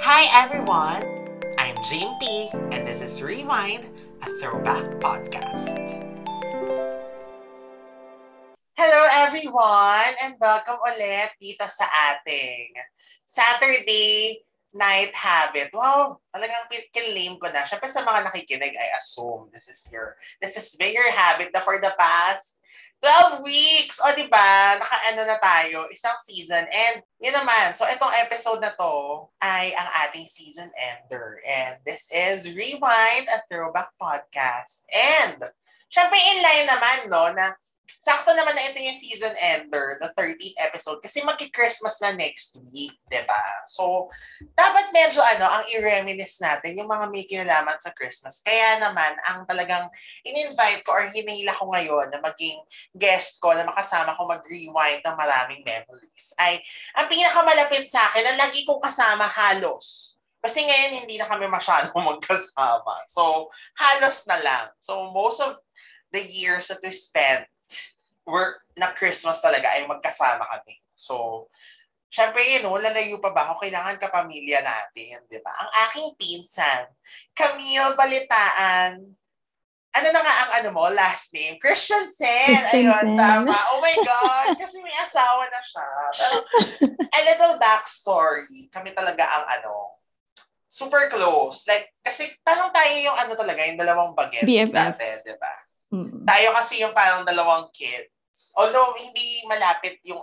Hi everyone, I'm Jim P. and this is Rewind, a throwback podcast. Hello everyone and welcome ulit dito sa ating Saturday Night Habit. Wow, talagang kinlame ko na. Siyempre sa mga nakikinig, I assume this has been your habit na for the past 12 weeks. O diba, naka-ano na tayo, isang season. And yun naman, so itong episode na to ay ang ating season ender. And this is Rewind, a throwback podcast. And syempre in line naman, no, na sakto naman na ito yung season ender, the 13th episode, kasi magki-Christmas na next week, diba? So, dapat medyo ang i-reminisce natin yung mga may kinalaman sa Christmas. Kaya naman, ang talagang in-invite ko or hinihila ko ngayon na maging guest ko, na makasama ko mag-rewind ng maraming memories, ay ang pinakamalapit sa akin, na lagi kong kasama halos. Kasi ngayon, hindi na kami masyadong magkasama. So, halos na lang. So, most of the years that we spent na Christmas talaga ay magkasama kami. So, syempre lalayo pa ba ako? Kailangan kapamilya natin, di ba? Ang aking pinsan, Camille Balitaan. Ano na nga ang last name? Christiansen. Ayun, tama. Oh my God, kasi may asawa na siya. Pero, a little backstory. Kami talaga ang super close. Like, kasi parang tayo yung talaga, yung dalawang bagets BFFs. natin, di ba? Tayo kasi yung parang dalawang kids. Although hindi malapit yung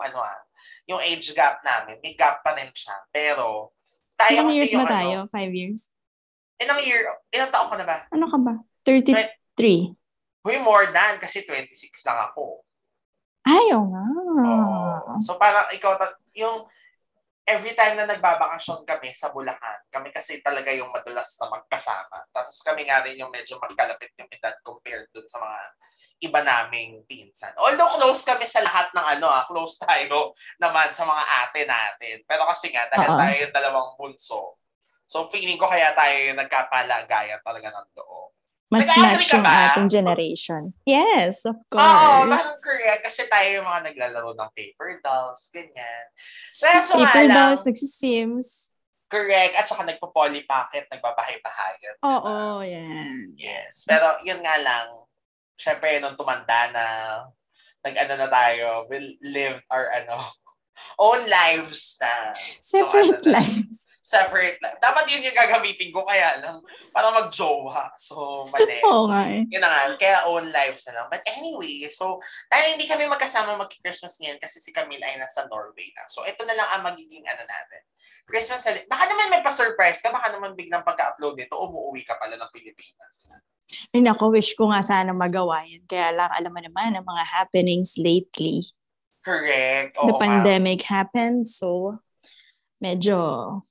yung age gap namin. May gap pa rin siya. Pero tayo ilang kasi years yung ba tayo? 5 years? Ilang taon ka na ba? Ano ka ba? 33. Huy, more than kasi 26 lang ako. Ayaw nga. Oo. So parang ikaw, yung every time na nagbabakasyon kami sa Bulacan, kami kasi talaga yung madalas na magkasama. Tapos kami nga rin yung medyo magkalapit yung edad compared dun sa mga iba naming pinsan. Although close kami sa lahat ng close tayo naman sa mga ate natin. Pero kasi nga, dahil tayo yung dalawang bunso. So feeling ko kaya tayo yung nagkapalagayan talaga ng loob. Mas match yung ating generation. Yes, of course. Oo, parang correct. Kasi tayo yung mga naglalaro ng paper dolls, ganyan. So paper dolls, nagsisims. Correct. At saka nagpo-poly pocket, nagbabahay-bahayan. Oo, yan. Yes. Pero yun nga lang, syempre nung tumanda na, na tayo, we'll live our own lives na. Separate lives. Separate life. Dapat yun yung gagamitin ko, kaya lang, para mag-jowa. So, mali. Oo nga eh. Yun na nga, kaya own lives na lang. But anyway, so, dahil hindi kami magkasama mag-Christmas ngayon kasi si Camille ay nasa Norway na. So, ito na lang ang magiging natin. Christmas, baka naman may pa-surprise ka, baka naman biglang pagka-upload nito, umuwi ka pala ng Pilipinas. Ay nako, wish ko nga sana magawa yan. Kaya lang, alam mo naman, ang mga happenings lately. Correct. Oo, the pandemic happened, so medyo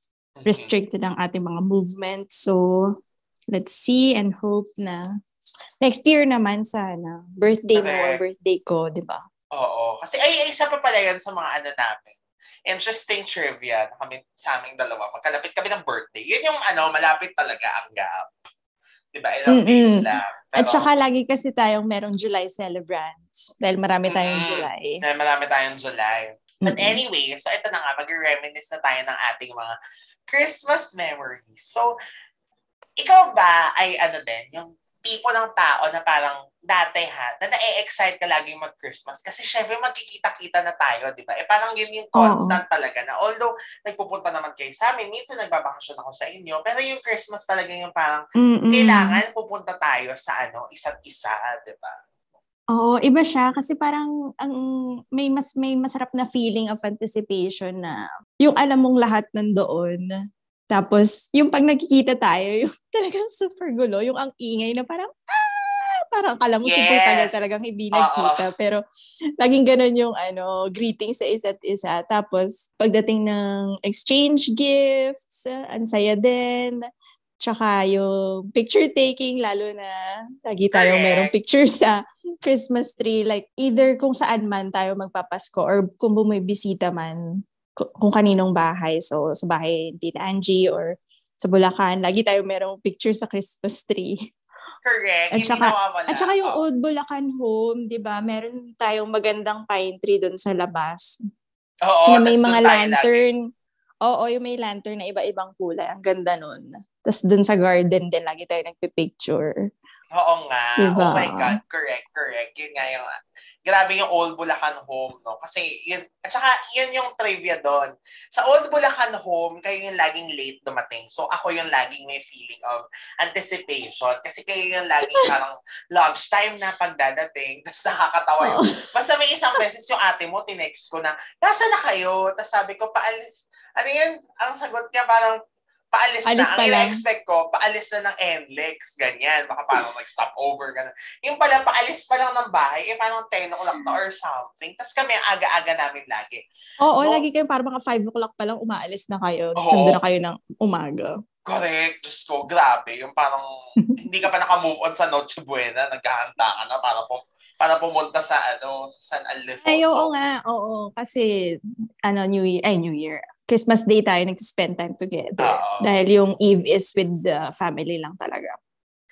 restricted ang ating mga movements. So, let's see and hope na next year naman sana. Birthday mo or birthday ko, di ba? Oo. Kasi isa pa pala yan sa mga namin. Interesting trivia na kami sa aming dalawa. Magkalapit kami ng birthday. Yun yung malapit talaga ang gap. Diba? Ilang days lang. Pero, at saka lagi kasi tayong merong July celebrants. Dahil marami tayong July. Dahil marami tayong July. But anyway, so ito na nga, mag-reminisce na tayo ng ating mga Christmas memories. So, ikaw ba ay yung tipo ng tao na parang dati na na-excite ka lagi mag-Christmas kasi syempre magkikita-kita na tayo, di ba? Parang yun yung constant talaga na although nagpupunta naman kayo sa amin, minsan nagbabakasyon ako sa inyo, pero yung Christmas talaga yung parang kailangan pupunta tayo sa isa't isa, di ba? Oo, iba siya kasi parang may masarap na feeling of anticipation na yung alam mong lahat nandoon. Tapos, yung pag nagkikita tayo, yung talagang super gulo, yung ang ingay na parang akala mo super tagal talagang hindi nagkita. Pero, laging ganun yung greeting sa isa't isa. Tapos, pagdating ng exchange gifts, ang saya din. Tsaka yung picture taking, lalo na lagi tayong merong picture sa Christmas tree. Like, either kung saan man tayo magpapasko or kung bumibisita man, kung kaninong bahay. So, sa bahay ni Tita Angie or sa Bulacan, lagi tayo merong picture sa Christmas tree. Correct. At saka yung old Bulacan home, di ba? Meron tayong magandang pine tree doon sa labas. Oo. Na may mga lantern. Oo, yung may lantern na iba-ibang kulay. Ang ganda nun. Tapos dun sa garden din, lagi tayo nagpipicture. Oo nga. Oh Diba? my God. Correct. Yun nga yung, grabe yung Old Bulacan Home, no? Kasi yun, at saka yun yung trivia doon. Sa Old Bulacan Home, kayo yung laging late dumating. So ako yung laging may feeling of anticipation. Kasi kayo yung laging parang lunchtime na pagdadating. Tapos nakakatawa yung, Oo. basta may isang beses yung ate mo, tinext ko na, nasa na kayo? Tapos sabi ko, paalis. Ano yun? Ang sagot niya parang, paalis na. Alis pa Ang lang. ina-expect ko, paalis na ng NLEX, ganyan. Baka parang mag-stop over, ganun. Yung pala, paalis pa lang ng bahay, parang 10 o'clock na or something. Tapos kami, ang aga-aga namin lagi. Oo, No, lagi kayo parang mga 5 o'clock pa lang umaalis na kayo. Tapos oo, nandun na kayo ng umaga. correct. Diyos ko, grabe. Yung parang, hindi ka pa naka-move on sa Noche Buena, naghahanda ka na para pumunta sa, sa San Ay, oo Ildefonso. nga. Oo. Kasi, New Year. Christmas Day tayo nag-spend time together. Oo. Dahil yung Eve is with the family lang talaga.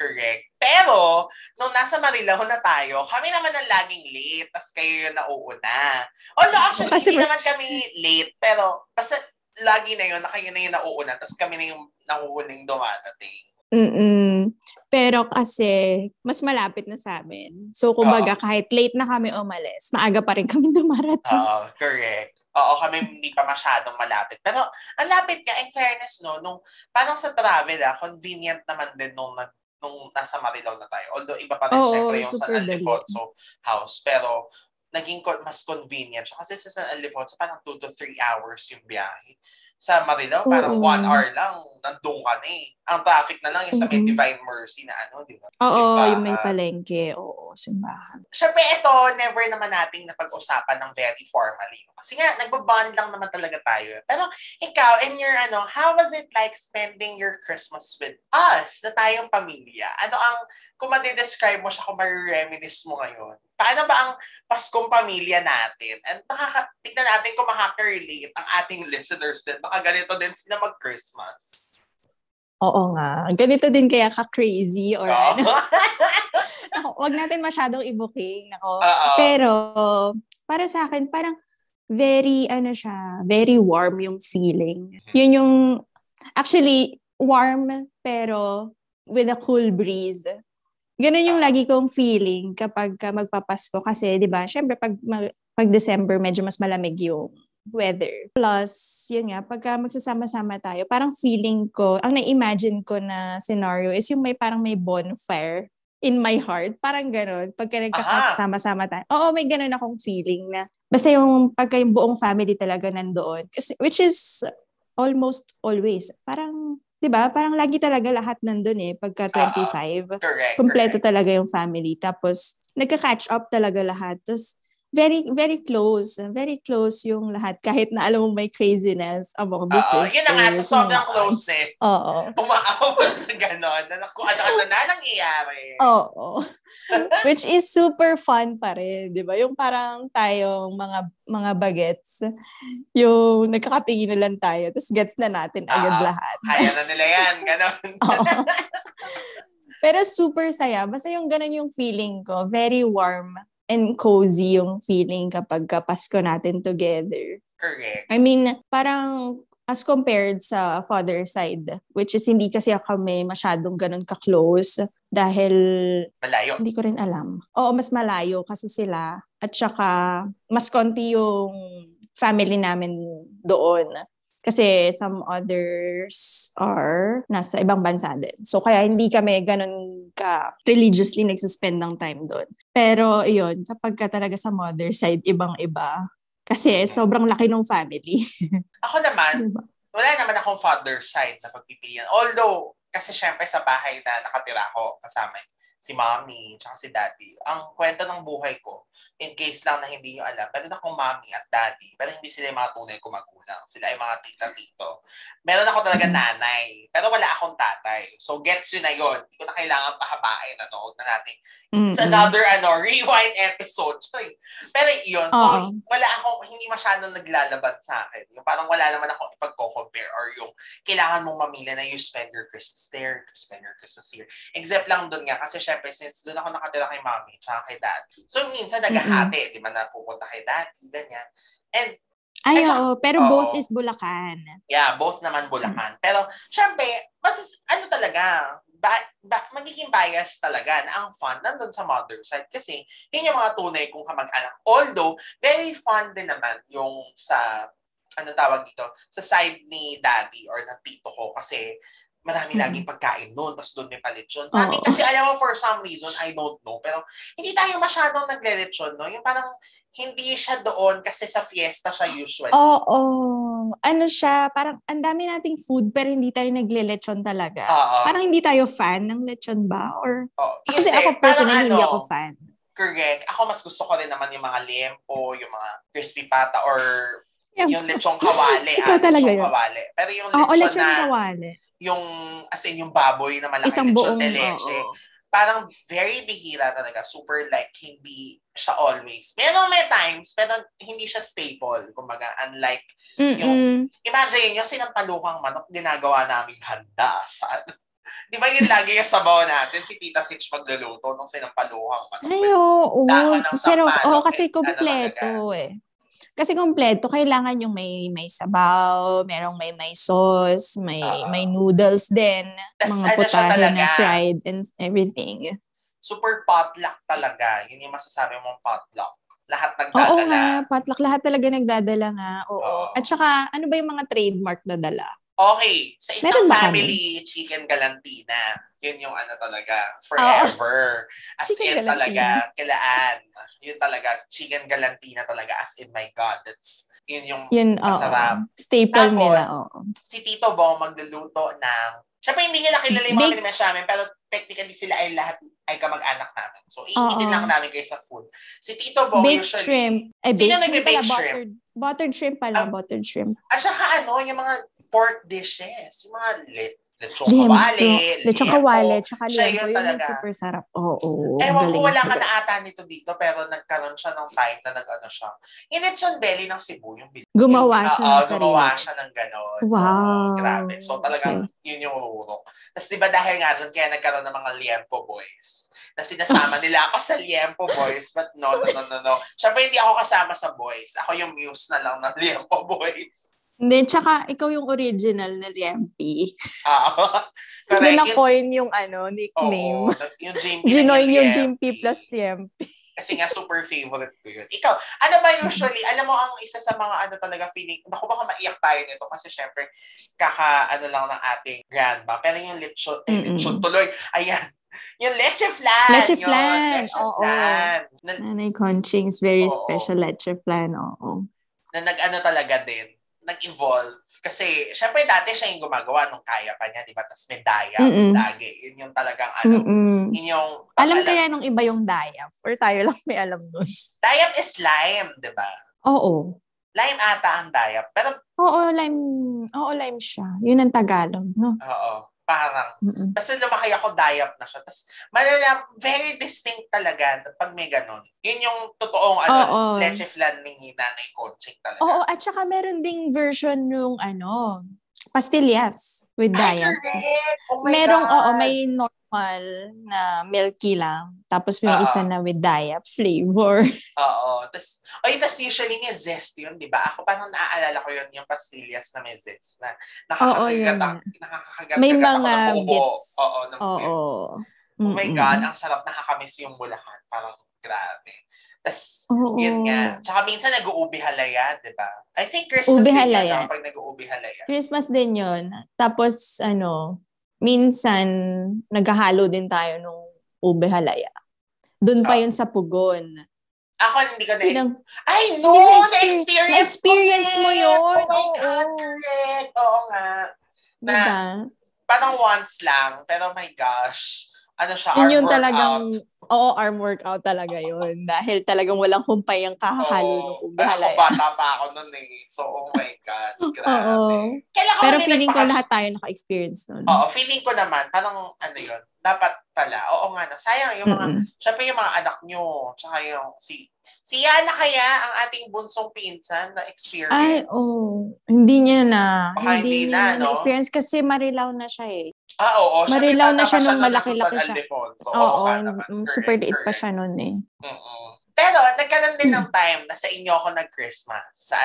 Correct. Pero, nung nasa Marilao na tayo, kami naman ang laging late, tas kayo yung nauuna. Although actually, Kasi hindi naman kami late, pero basta lagi na yun, na kayo na yung nauuna, tas kami na yung nahuhuling dumadating. Mm-mm. Pero kasi, mas malapit na sa amin. So, kumbaga, kahit late na kami umalis, maaga pa rin kami dumarating. Oo, correct. Oo, kami hindi pa masyadong malapit. Pero, ang lapit nga, in fairness, no, nung, parang sa travel, convenient naman din nung nasa Marilao na tayo. Although, iba pa rin, Oo, syempre, yung San super dali. Ildefonso house. Pero, naging mas convenient siya. Kasi sa San Ildefonso, parang 2 to 3 hours yung biyahe. Sa Marilao, parang 1 Oo. hour lang, nandun ka na eh. Ang traffic na lang yung sa may Mm-mm. Divine Mercy na di ba? Oo, yung may Simbahan. palengke. Oo, simbahan. Siyempre, ito, never naman nating napag-usapan ng very formally. Kasi nga, nagbabond lang naman talaga tayo. Pero ikaw, in your, how was it like spending your Christmas with us, na tayong pamilya? Kung describe mo siya, kung ma-reminisce mo ngayon, paano ba ang Paskong pamilya natin? And tignan natin kung makaka-relate ang ating listeners din. Baka ganito din sila mag-Christmas. Oo nga. Ganito din kaya ka-crazy or ano. Oo. Wag natin masyadong i-booking. Oo. Pero, para sa akin, parang very warm yung feeling. Yun yung, actually, warm, pero with a cool breeze. Ganun yung lagi kong feeling kapag magpapasko. Kasi, di ba, syempre, pag December, medyo mas malamig yung weather. Plus, yun nga, pagka magsasama-sama tayo, parang feeling ko, ang na-imagine ko na scenario is yung parang may bonfire in my heart. Parang ganun. Pagka nagkakasama-sama tayo. Oo, may ganun akong feeling na basta yung pagka yung buong family talaga nandoon. Kasi, which is almost always. Parang, di ba? Parang lagi talaga lahat nandun eh. Pagka 25. Correct. Kompleto talaga yung family. Tapos, nagka-catch up talaga lahat. Tapos, very, very close. Very close yung lahat. Kahit na alam mo may craziness among the sisters. Yun na nga, sa sobrang closeness. Oo. Umaawat sa gano'n. Kung ano-ano na nangyayari. Oo. Which is super fun pa rin, di ba? Yung parang tayong mga bagets, yung nagkakatingin na lang tayo, tapos gets na natin agad lahat. Kaya na nila yan, gano'n. Pero super saya. Basta yung gano'n yung feeling ko. Very warm and cozy yung feeling kapag Pasko natin together. Correct. I mean, parang as compared sa father side, which is hindi kasi kami masyadong ganun ka-close dahil malayo. Hindi ko rin alam. Oo, mas malayo kasi sila. At saka, mas konti yung family namin doon. Kasi some others are nasa ibang bansa din. So, kaya hindi kami ganun ka religiously nagsuspend ng time doon. Pero, yun, kapag ka talaga sa mother side, ibang-iba. Kasi sobrang laki ng family. Ako naman, diba? Wala naman akong father side na pagpipilian. Although, kasi syempre sa bahay na nakatira ko kasama si mommy tsaka si daddy. Ang kwento ng buhay ko, in case lang na hindi nyo alam, meron akong mommy at daddy, pero hindi sila yung mga tunay ko magulang. Sila ay mga tita-tito. Meron ako talaga nanay, pero wala akong tatay. So, gets yun na yun. Hindi ko na kailangan pahabain. Huwag na natin. It's another rewind episode. Pero yun, so wala akong, hindi masyadong naglalaban sa akin. Yung parang wala naman akong ipag-compare or yung kailangan mong mamili na you spend your Christmas there, spend your Christmas here. Except lang dun nga, kasi syempre, since doon ako nakatira kay mommy tsaka kay daddy. So, minsan naghahati, di ba, na pupunta kay daddy, ganyan. And Ay, oo. Pero both is Bulacan. Yeah, both naman Bulacan. Pero, syempre, mas, talaga, magiging bias talaga na ang fun nandun sa mother side kasi yun yung mga tunay kong kamag-anak. Although, very fun din naman yung sa, tawag dito, sa side ni daddy or ng tito ko kasi marami laging pagkain doon, tapos doon may palitsyon. Sa amin kasi, alam mo, for some reason, I don't know, pero hindi tayo masyadong nagle-lechon, no? Yung parang hindi siya doon kasi sa fiesta siya usually. Oo. Ano siya, parang ang dami nating food pero hindi tayo nagle-lechon talaga. Parang hindi tayo fan ng lechon ba? Or kasi ako personally, hindi ako fan. Correct. Ako mas gusto ko rin naman yung mga liempo, yung mga crispy pata, or yung lechong kawali. Ikaw talaga lechong yun. Kawali. Pero yung lechon na kawali. Yung, as in, yung baboy na malaki, isang lechon buong, de leche. Parang very bihira talaga. Super like, hindi siya always. May times, pero hindi siya staple. Kumbaga, unlike yung, imagine yung sinampalukang manok, ginagawa naming handa sa, di ba yun lagi yung sabaw natin? Si Tita Sitch magluluto nung sinampalukang manok. Ay, oo. Pero, kasi kompleto Kasi kompleto, kailangan yung may sabaw, may sauce, may noodles din, mga putahe na fried and everything. Super potluck talaga. Yun yung masasabi mong potluck. Lahat nagdadala. Oo nga, potluck. Lahat talaga nagdadala nga. Oo. At saka, ano ba yung mga trademark na dala? Okay. Sa isang family, chicken galantina. Yun yung talaga. Forever. As in talaga. Kailaan. Yun talaga. Chicken galantina talaga. As in, my God. Yun yung masarap. Staple nila. Si Tito Bong magluluto ng, syempre hindi niya nakilala yung mga pinimensya namin, pero technically sila ay lahat ay kamag-anak namin. So, iinitin lang namin kayo sa food. Si Tito Bong baked usually... Shrimp. Sino nagbe-baked shrimp? Buttered shrimp pala. Buttered shrimp. At saka yung mga pork dishes. Yung mga lechong kawali, lechong kawali, tsaka siya liempo. yun Yun talaga. Yung super sarap. Oo. Ewan ko, wala ka na ata nito dito, pero nagkaroon siya ng time na nag-ano siya. Yung lechon belly ng Cebu, yung gumawa siya ng sarili. Gumawa siya ng gano'n. Wow. Grabe. So talagang yun yung rurok. Tapos diba dahil nga dyan, kaya nagkaroon ng mga liempo boys. Na sinasama nila ako sa liempo boys, but no. Siyempre hindi ako kasama sa boys. Ako yung muse na lang ng liempo boys. Hindi, tsaka ikaw yung original na Liempi. Correct. Doon na-coin yung nickname. Yung Jimpy. Ginoin yung Jimpy plus Liempi. Kasi nga super favorite ko yun. Ikaw, ano ba usually, alam mo ang isa sa mga talaga feeling, naku baka maiyak tayo nito kasi syempre lang ng ating grandma. Pero yung lechon tuloy, ayan. Yung leche flan. Leche flan. Oo. Nanay Conching's very special leche flan. Oo. Na talaga din. Nag-evolve. Kasi, syempre dati siya yung gumagawa nung kaya pa niya, di ba? Tapos may dayap lagi. Yun yung talagang yun yung... Alam kaya nung iba yung dayap? Or tayo lang may alam nun? Dayap is lime, di ba? Oo. Lime ata ang dayap. Pero... Oo, lime siya. Yun ang Tagalog, no? Oo. Parang, basta lumaki ako, dayap na siya. Tapos, very distinct talaga pag may ganun. Yun yung totoong leche flan ni Nanay Conching talaga. Oo, at saka meron ding version yung pastillas with dayap. Oh my merong, God. May normal na milky lang. Tapos may isa na with dayap flavor. Oo. Tapos usually may zest yun, di ba? Ako parang naaalala ko yun, yung pastillas na may zest. Na nakakakagat may mga bits. Ng bits. Oh my God, ang sarap, nakakamiss yung Bulacan. Parang grabe. Tapos, yun nga. Tsaka minsan nag-uubi halaya, di ba? I think Christmas din yun pag nag-uubi halaya. Christmas din yun. Tapos, minsan, naghahalo din tayo nung ube halaya. Doon pa yun sa Pugon. Ako, hindi ko Ay, no! Na-experience mo yun. Oh my God, correct. Oo nga. Diba? Parang once lang. Pero my gosh. Siya, yun yung talagang, arm workout talaga yun. Dahil talagang walang humpay ang kahahalo ng ube halaya. Ako bata pa ako nun eh. So, oh my God. Grabe. Pero feeling ko lahat tayo naka-experience nun. Oo, feeling ko naman, parang yun, dapat pala. Oo nga, sayang yung mga, syempre yung mga anak nyo, tsaka yung si Yana kaya, ang ating bunsong pinsan na experience. Ay, hindi niya na. Hindi niya na experience kasi marilaw na siya eh. Oo. Marilaw na siya nung malaki-laki siya. Oo, super liit pa siya nun eh. Pero, nagkaroon din ng time na sa inyo ako nag-Christmas sa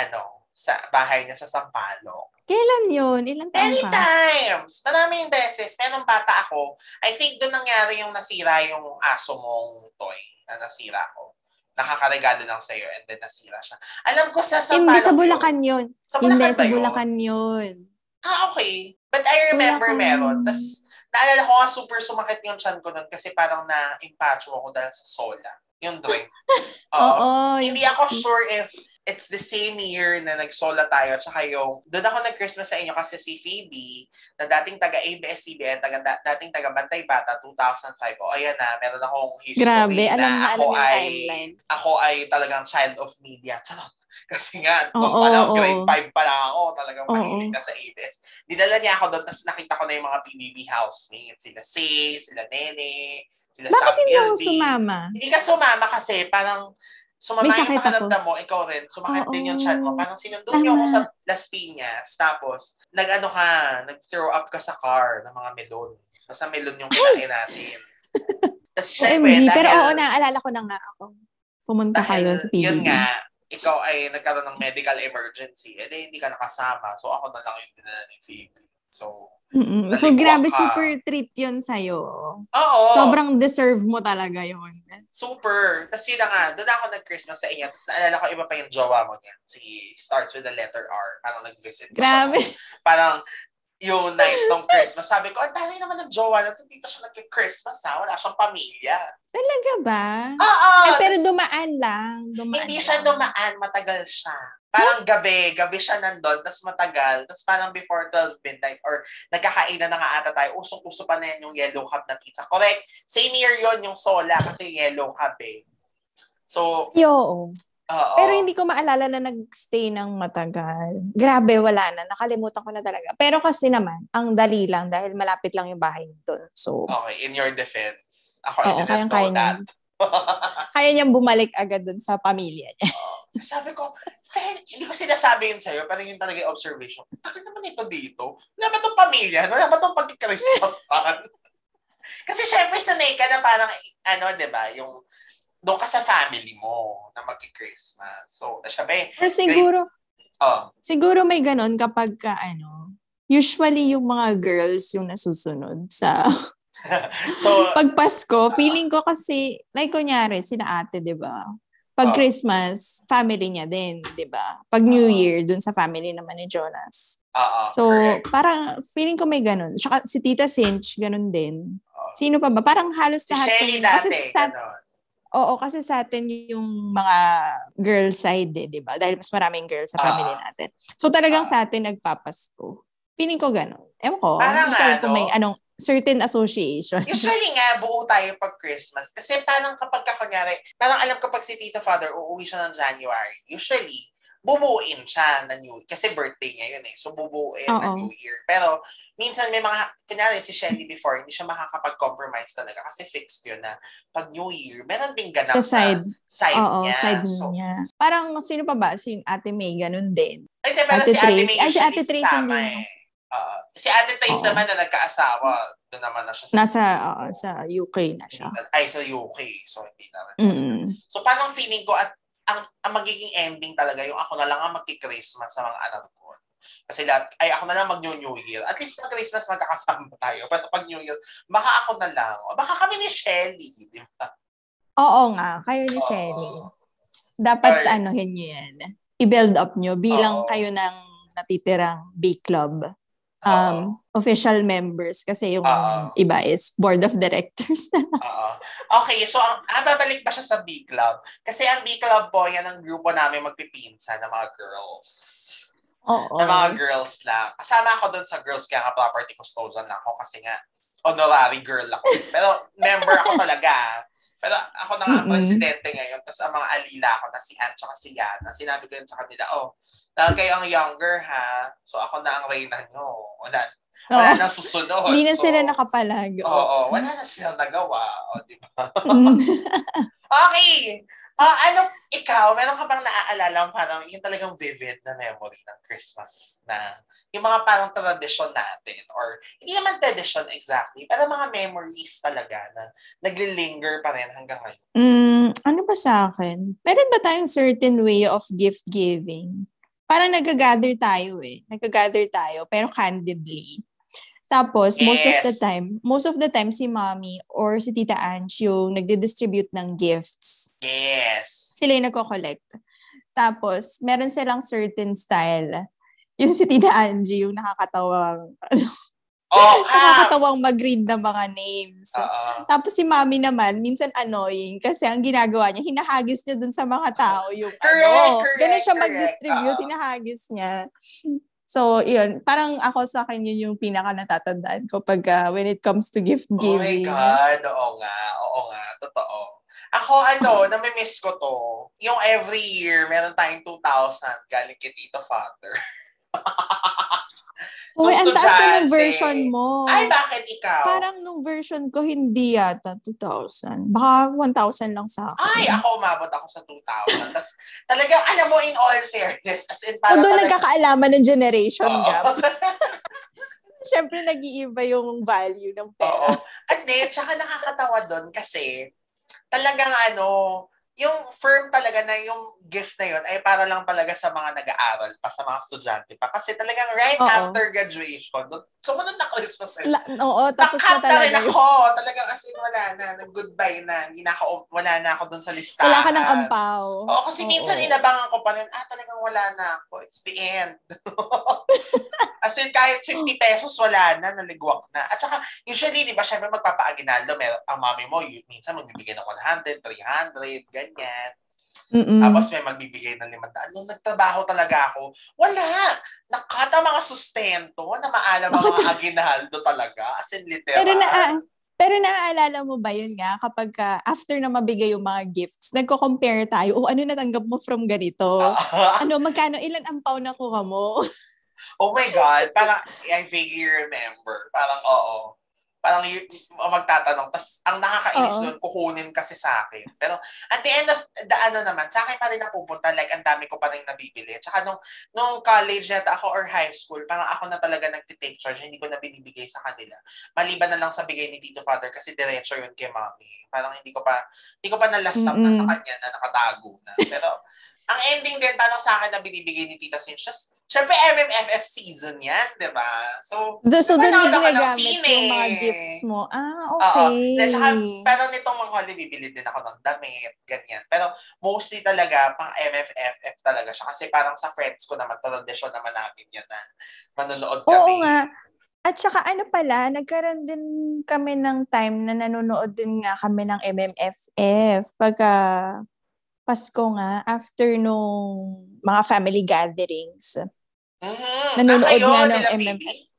sa bahay niya sa Sampaloc. Kailan yun? Ilang taon Many ka? times! Maraming beses. Pero nung bata ako, I think doon nangyari yung nasira yung aso mong toy na nasira ko. Nakakaregalo lang sa'yo and then nasira siya. Alam ko sa Sampaloc Hindi, sa Bulacan yun. Sa Hindi, Bulacan ba sa yun? Bulacan yun. Okay. But I remember Bulacan. meron. Tapos, naalala ko nga super sumakit yung chan ko nun kasi parang na-impacho ako dahil sa sola. Yung drink. Oo. Hindi ako sure if it's the same year na nagsola tayo tsaka yung doon ako nag-Christmas sa inyo kasi si Phoebe na dating taga ABS-CBN, dating taga Bantay Bata 2005. O ayan na, meron akong history. Grabe, alam na na ako alam yung ay timeline. ako ay talagang child of media. Charot. Kasi nga, nung Oo, pala, oo. grade 5 pa lang ako, talagang Oo. mahilig na sa ABS. Dinala niya ako doon, tapos nakita ko na yung mga PBB housemates. Sila Say, sila Nene, sila Bakit Sam hindi ako Milby. sumama? Hindi ka sumama kasi parang sumama May yung sakit pakiramdam mo, ikaw rin, sumakit Oo. din yung chan mo. Parang sinundo niyo ako sa Las Piñas, tapos nag-throw up ka sa car ng mga melon. Basta melon yung kinain natin. Tapos syempre, OMG, pero oo, naalala ko na nga ako. Pumunta kayo sa PBB. Yun nga, ikaw ay nagkaroon ng medical emergency, hindi ka nakasama. So ako na lang yung dinala ni Phoebe. So, so grabe, super treat yun sa'yo. Oo. Sobrang deserve mo talaga yun. Super. Tapos yun na nga, doon ako nag-Christmas sa inyo. Tapos naalala ko iba pa yung jowa mo niyan. Starts with the letter R. Parang nag-visit. Grabe. Parang yung night ng Christmas. Sabi ko, ang dami naman ng jowa na dito siya nag-Christmas ha. Wala siyang pamilya. Talaga ba? Oo. Pero dumaan lang. Hindi siya dumaan. Matagal siya. Parang gabi siya nandun, tapos matagal, tapos parang before 12 midnight, or nagkakainan na nga ata tayo, usong-uso pa na yan yung yellow cup na pizza. Correct, same year yon yung sola, kasi yellow cup eh. So, pero hindi ko maalala na nag-stay ng matagal. Grabe, wala na. Nakalimutan ko na talaga. Pero kasi naman, ang dali lang dahil malapit lang yung bahay doon. So, okay, in your defense. Ako, I didn't know that. Kaya niyang bumalik agad dun sa pamilya niya. Sabi ko, hindi ko sinasabi yun sa'yo, pero yun talaga yung observation. Bakit naman ito dito? Wala ba itong pamilya? Wala ba itong pagkikristasan? Kasi syempre sanay ka na parang, di ba, yung doon ka sa family mo na magki-Christmas. So, syempre. Or siguro may ganon kapag usually yung mga girls yung nasusunod sa so, pag Pasko, feeling ko kasi, like kunyari, sina ate, di ba? Pag Christmas, family niya din, di ba? Pag New Year, dun sa family naman ni Jonas. So, correct. Parang feeling ko may ganun. Saka si Tita Cinch, ganun din. Sino pa ba? Parang halos lahat. Si Shelly dati, kasi sa atin yung mga girl side, di ba? Dahil mas maraming girls sa family natin. So, talagang sa atin nagpapasko. Feeling ko ganun. Ewan ko. Parang may certain association. Usually nga, buo tayo pag Christmas. Kasi parang kapag kunyari, parang alam ko pag si Tito Father, uuwi siya ng January. Usually, bubuin siya na New Year. Kasi birthday niya yun eh. So, bubuin na New Year. Pero, minsan may mga, kunyari si Shelly before, hindi siya makakapag-compromise talaga. Kasi fixed yun na pag New Year, meron ding ganap sa side niya. Side niya. Parang, sino pa ba? Si Ate May, ganun din. Ay, pero si Ate May usually si Ate Trace hindi si Ate Trace naman na nagkaasawa, doon naman na siya sa UK na siya. Sa UK. So, hindi na rin. So, parang feeling ko at ang magiging ending talaga yung ako na lang ang magki-Christmas sa mga anak ko. Kasi ako na lang mag-New Year. At least pag Christmas magkakasama tayo. Pero pag New Year, baka ako na lang. Baka kami ni Shelly, di ba? Oo nga, kayo ni Shelly. Dapat nyo yan. I-build up nyo bilang kayo ng natitirang B-Club. Official members kasi yung iba is board of directors na. Okay, so babalik ba siya sa B-Club? Kasi ang B-Club po, yan ang grupo namin magpipinsan ng mga girls. Ng mga girls lang. Kasama ako doon sa girls, kaya nga property custodian lang ako kasi nga honorary girl ako. Pero member ako talaga. Pero ako na nga ang presidente ngayon. Tapos ang mga alila ko na si Han tsaka si Yana, sinabi ko yun sa kanila, dahil kayo ang younger ha, so ako na ang reyna nyo. Wala na susunod. Hindi na sila nakapalag. Wala na silang nagawa. Di ba? Okay. Ikaw, meron ka bang naaalala parang yung talagang vivid na memory ng Christmas na yung mga parang tradisyon natin or hindi naman tradisyon exactly, pero mga memories talaga na naglilinger pa rin hanggang ngayon? Ano ba sa akin? Meron ba tayong certain way of gift giving? parang nag-gather tayo, pero candidly. Tapos, most of the time, si mommy or si Tita Ange yung nagdi-distribute ng gifts. Yes. Sila yung nagko-collect. Tapos, meron silang certain style. Yung si Tita Angie, yung nakakatawang, nakakatawang mag-read ng mga names. Tapos si Mami naman, minsan annoying kasi ang ginagawa niya, hinahagis niya dun sa mga tao yung ganun siya mag-distribute, hinahagis niya. So, yun. Parang ako sa akin yun yung pinaka natatandaan ko pag when it comes to gift giving. Oh my God, oo nga, totoo. Ako, namimiss ko to. Yung every year, meron tayong 2,000 galing kay Tito Father. Uy, ang taas na ng version mo. Ay, bakit ikaw? Parang nung version ko, hindi yata 2,000. Baka 1,000 lang sa akin. Ay, ako umabot ako sa 2,000. Tapos, talagang, alam mo, in all fairness, as in, para doon nagkakaalaman ng generation gap. Siyempre, nag-iiba yung value ng pera. Oo. At then, tsaka nakakatawa doon kasi, talagang yung firm talaga na yung gift na yun ay para lang talaga sa mga nag-aaral pa, sa mga estudyante pa. Kasi talagang right after graduation, sumunod na Christmas. Tapos na talaga rin ako. Talagang as in, wala na. Nag-goodbye na. Wala na ako dun sa listahan. Wala ka ng ampaw. Oo, kasi minsan inabangan ko pa rin, talagang wala na ako. It's the end. As in, kahit 50 pesos, wala na, naligwak na. At saka, usually, di ba, syempre magpapaaginaldo, ang mami mo, minsan magbibigay ng 100, 300, ganyan. Tapos may magbibigay ng 500. Nung nagtrabaho talaga ako, wala. Nakata mga sustento na maalam mga aginaldo talaga. As in, literal. Pero naaalala mo ba yun nga, kapag after na mabigay yung mga gifts, nagko-compare tayo, ano natanggap mo from ganito? Magkano, ilan ampaw na kuha mo? Oh my God, parang I vaguely remember. Parang Parang magtatanong. Tapos ang nakakainis doon, kukunin kasi sa akin. Pero at the end of the naman, sa akin pa rin napupunta. Like, ang dami ko pa rin nabibili. Tsaka nung college yata ako or high school, parang ako na talaga nagtitake charge. Hindi ko na binibigay sa kanila. Maliban na lang sa bigay ni Tito Father kasi diretso yun kay Mami. Parang hindi ko pa na-last up na sa kanya na nakatago na. Pero ang ending din, parang sa akin na binibigay ni Tita Cinch, syempre MMFF season yan, di ba? So doon mo ginagamit yung mga gifts mo. Okay. Pero nitong mga holiday, bibili din ako ng damit, ganyan. Pero mostly talaga, pang MFFF talaga siya. Kasi parang sa friends ko naman, tradisyon naman namin yan na manonood kami. Oo nga. At saka nagkaroon din kami ng time na nanonood din nga kami ng MMFF. Pagka Pasko nga, after nung mga family gatherings. Nanonood nga ng MMF.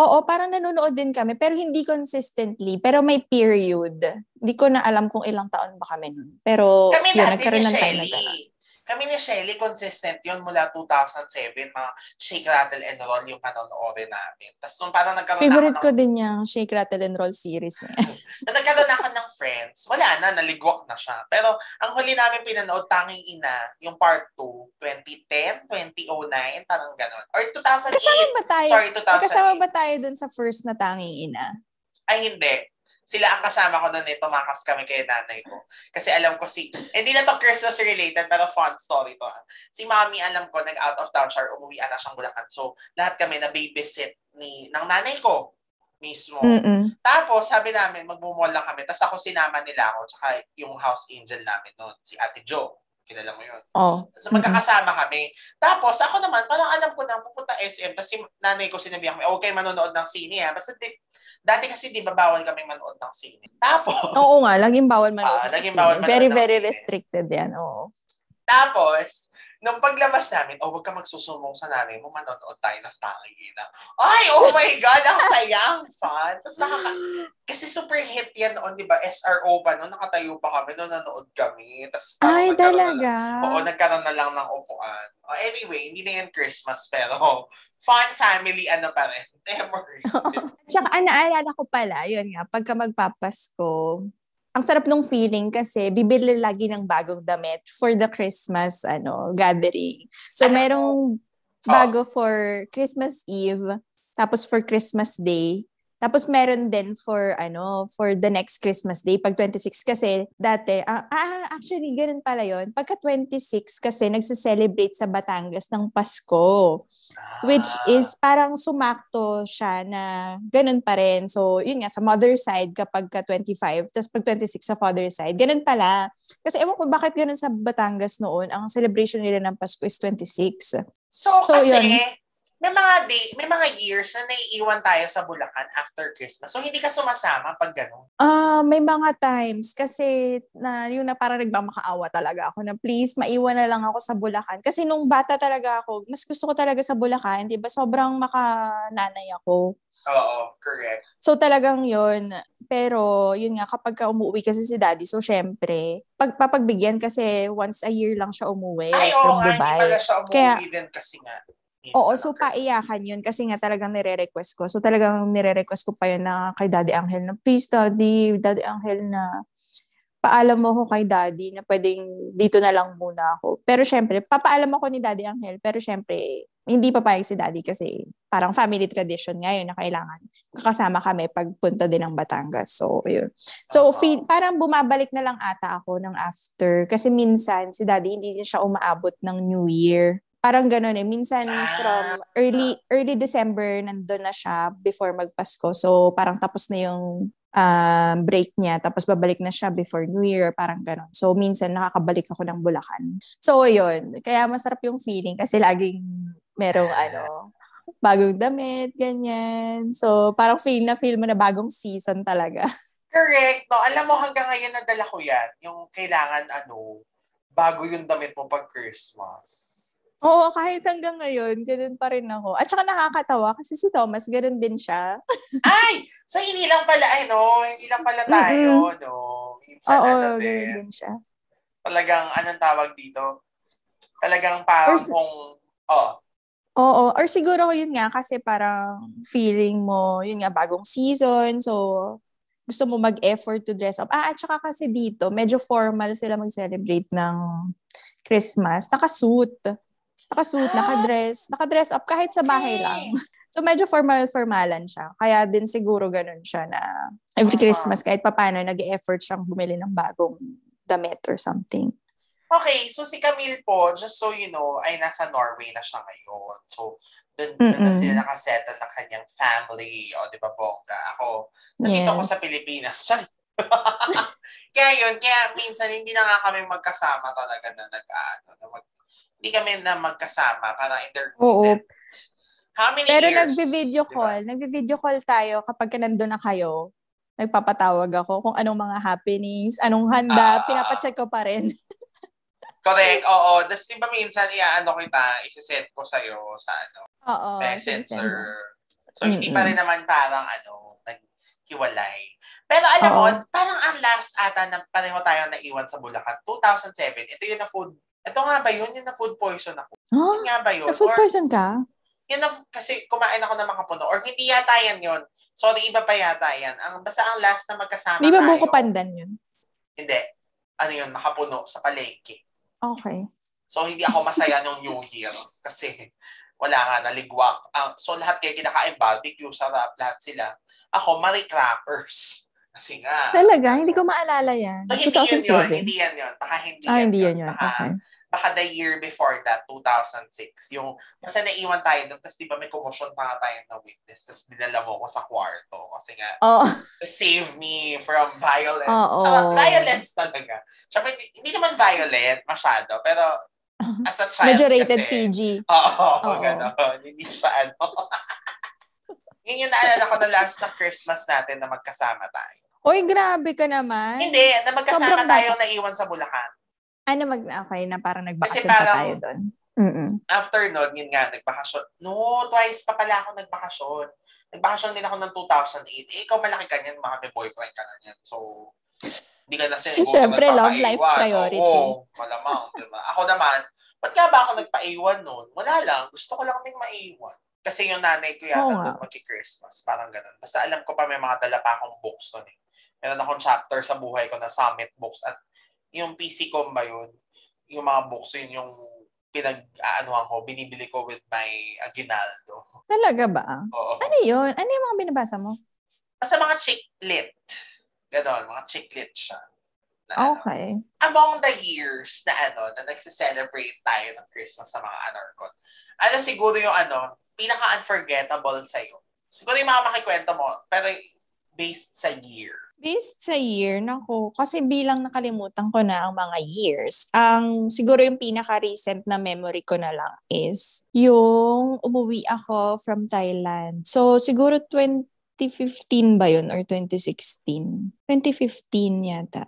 Oo, parang nanonood din kami, pero hindi consistently. Pero may period. Hindi ko na alam kung ilang taon ba kami nun. Pero nagkaroon ng time na gano'n. Kami ni Shelly, consistent yun mula 2007, mga Shake, Rattle, and Roll yung panonoorin namin. Tapos nung parang nagkaroon favorite ko din yung Shake, Rattle, and Roll series na yan. Nagkaroon ako ng friends, wala na, naligwak na siya. Pero ang huli namin pinanood, Tanging Ina, yung part 2, 2010, 2009, parang gano'n. Or 2008. Sorry, 2008. Kasama ba tayo dun sa first na Tanging Ina? Ay, hindi. Sila ang kasama ko noon, tumakas kami kay nanay ko. Kasi alam ko hindi na to Christmas related, pero fun story to. Si Mami, alam ko, nag-out of town siya, umuwi na siyang Bulacan. So, lahat kami na-babysit ng nanay ko mismo. Tapos, sabi namin, magmumall lang kami. Tapos ako, sinama nila ako, tsaka yung house angel namin noon, si Ate Jo. Kilala mo yun. So, magkakasama kami. Tapos, ako naman, parang alam ko na, pupunta SM. Tapos si nanay ko sinabihan kami, okay, manonood ng sine. Basta dati kasi di ba bawal kaming manood ng sine. Tapos, oo nga, laging bawal manood ng sine. Bawal very, ng very sine. restricted yan. Oo. Tapos, nung paglabas namin, huwag ka magsusumbong sa nanay mo, manonood tayo ng Tanging Ina. Ay, oh my God, ang sayang, fun. Tapos kasi super hit yan noon, di ba? SRO pa, noon nakatayo pa kami, noon nanood kami. Tapos, ay, talaga? Nagkaroon na lang ng upuan. Anyway, hindi na yan Christmas, pero fun family, pa rin. Memory. Tsaka, naalala ko pala, yun nga, pagka magpapasko, ang sarap nung feeling kasi bibili lagi ng bagong damit for the Christmas gathering. So merong bago for Christmas Eve, tapos for Christmas Day, Tapos meron din for the next Christmas Day, pag 26 kasi dati, actually, ganun pala yun. Pagka 26 kasi nagse-celebrate sa Batangas ng Pasko. Which is parang sumakto siya na ganun pa rin. So, yun nga, sa mother side kapag ka 25, tapos pag 26 sa father side, ganun pala. Kasi ewan ko bakit ganun sa Batangas noon, ang celebration nila ng Pasko is 26. So kasi, yun. May mga years na naiiwan tayo sa Bulacan after Christmas. So, hindi ka sumasama pag gano'n? May mga times kasi yung na parang nagmamakaawa talaga ako na please, maiwan na lang ako sa Bulacan. Kasi nung bata talaga ako, mas gusto ko talaga sa Bulacan, di ba? Sobrang makananay ako. Oo, correct. So, talagang yun. Pero, yun nga, kapag ka umuwi kasi si daddy, so syempre, papagbigyan kasi once a year lang siya umuwi from Dubai. Hindi pala siya umuwi din kasi nga. Oo, so paiyakan yun kasi nga talagang nire-request ko. So talagang nire-request ko pa yun na kay Daddy Angel na please Daddy Angel na paalam mo ko kay Daddy na pwedeng dito na lang muna ako. Pero syempre, papaalam ako ni Daddy Angel pero syempre, hindi papayag si Daddy kasi parang family tradition ngayon na kailangan kakasama kami pagpunta din ng Batangas. So, yun. So, parang bumabalik na lang ata ako ng after kasi minsan si Daddy hindi siya umaabot ng New Year. Parang gano'n eh. Minsan from early December, nandun na siya before magpasko. So, parang tapos na yung break niya. Tapos babalik na siya before New Year. Parang gano'n. So, minsan nakakabalik ako ng Bulacan. So, yun. Kaya masarap yung feeling kasi laging merong bagong damit, ganyan. So, parang feel mo na bagong season talaga. Correct. No, alam mo, hanggang ngayon nadala ko yan. Yung kailangan, bago yung damit mo pag Christmas. Oo, kahit hanggang ngayon, ganun pa rin ako. At saka nakakatawa kasi si Thomas, ganun din siya. Ay! So, hindi lang pala, hindi lang pala tayo, no? Minsan, ganun din siya. Talagang, anong tawag dito? Talagang parang Oo, or siguro yun nga, kasi parang feeling mo, yun nga, bagong season, so gusto mo mag-effort to dress up. At saka kasi dito, medyo formal sila mag-celebrate ng Christmas. Naka-dress up kahit sa bahay lang. So medyo formalan siya. Kaya din siguro ganun siya na every Christmas kahit papaano nag-e-effort siyang bumili ng bagong damit or something. Okay, so si Camille po, just so you know, ay nasa Norway na siya ngayon. So, doon na sila nakasettle ng kanyang family. O, di ba, bongga? Ako, nandito ako sa Pilipinas. Kaya minsan hindi na nga kami magkasama talaga na hindi kami na magkasama para intermittent. How many Pero years? nagvi-video call tayo kapag nandun na kayo. Nagpapatawag ako kung anong mga happenings, anong handa, pinapacheck ko pa rin. Correct, oo. Tapos diba minsan isa-send ko sa'yo sa Messenger. So hindi pa rin naman parang naghiwalay. Pero alam mo, parang ang last ata na pareho tayo naiwan sa Bulacan, 2007. Ito nga ba yun? Yung na-food poison ako. Yun nga ba yun? Na-food poison ka? Kasi kumain ako ng mga puno. Or hindi yata yan yun. Sorry, iba pa yata yan. Basta ang last na magkasama tayo. Di ba buko pandan yun? Hindi. Yun? Makapuno sa palengke. Okay. So, hindi ako masaya nung New Year. Kasi wala nga, naligwak. So, lahat kayo kinakain barbecue, sarap, lahat sila. Ako, Marie Crackers. Kasi nga. Talaga? Hindi ko maalala yan. So, hindi yan yun. Baka hindi yan yun. Okay. Baka the year before that, 2006. Yung, basta naiwan tayo doon, tapos di ba may commotion pa nga tayo na witness, tapos dinala mo ko sa kwarto. Kasi nga, to save me from violence. Violence talaga. Siyempre, hindi naman violent masyado, pero as a child medyo rated kasi, PG. gano'n. Hindi siya Yun yung naalala ko na last na Christmas natin na magkasama tayo. Oy, grabe ka naman. Hindi, na magkasama tayo naiwan sa Bulacan. Okay, na parang nagbakasyon pa tayo doon. After nun, yun nga, nagbakasyon. No, twice pa pala ako nagbakasyon. Nagbakasyon din ako ng 2008. Ikaw malaki ka niyan, may boyfriend ka na niyan. So, hindi ka na siguro siyempre, love life priority. Oo, malamang. Diba? Ako naman, ba't nga ba ako nagpa-iwan nun? Wala lang. Gusto ko lang ding maiwan. Kasi yung nanay ko yata doon magki-Christmas. Parang ganun. Basta alam ko pa may mga dala pa akong books nun eh. Meron akong chapter sa buhay ko na Summit books. At yung PC ko ba yun? Yung mga books yun yung binibili ko with my aguinaldo. Talaga ba? Oo. Ano yun? Ano yung mga binabasa mo? Basta mga chick-lit. Ganon, mga chick-lit siya. Na, Okay. Among the years na na nagse-celebrate tayo ng Christmas sa mga Anorcon. Ano siguro yung pinaka-unforgettable sa'yo? Siguro yung mga makikwento mo, pero based sa year. Based sa year, nako, kasi bilang nakalimutan ko na ang mga years, siguro yung pinaka-recent na memory ko na lang is yung umuwi ako from Thailand. So, siguro 2015 ba yun or 2016? 2015 yata.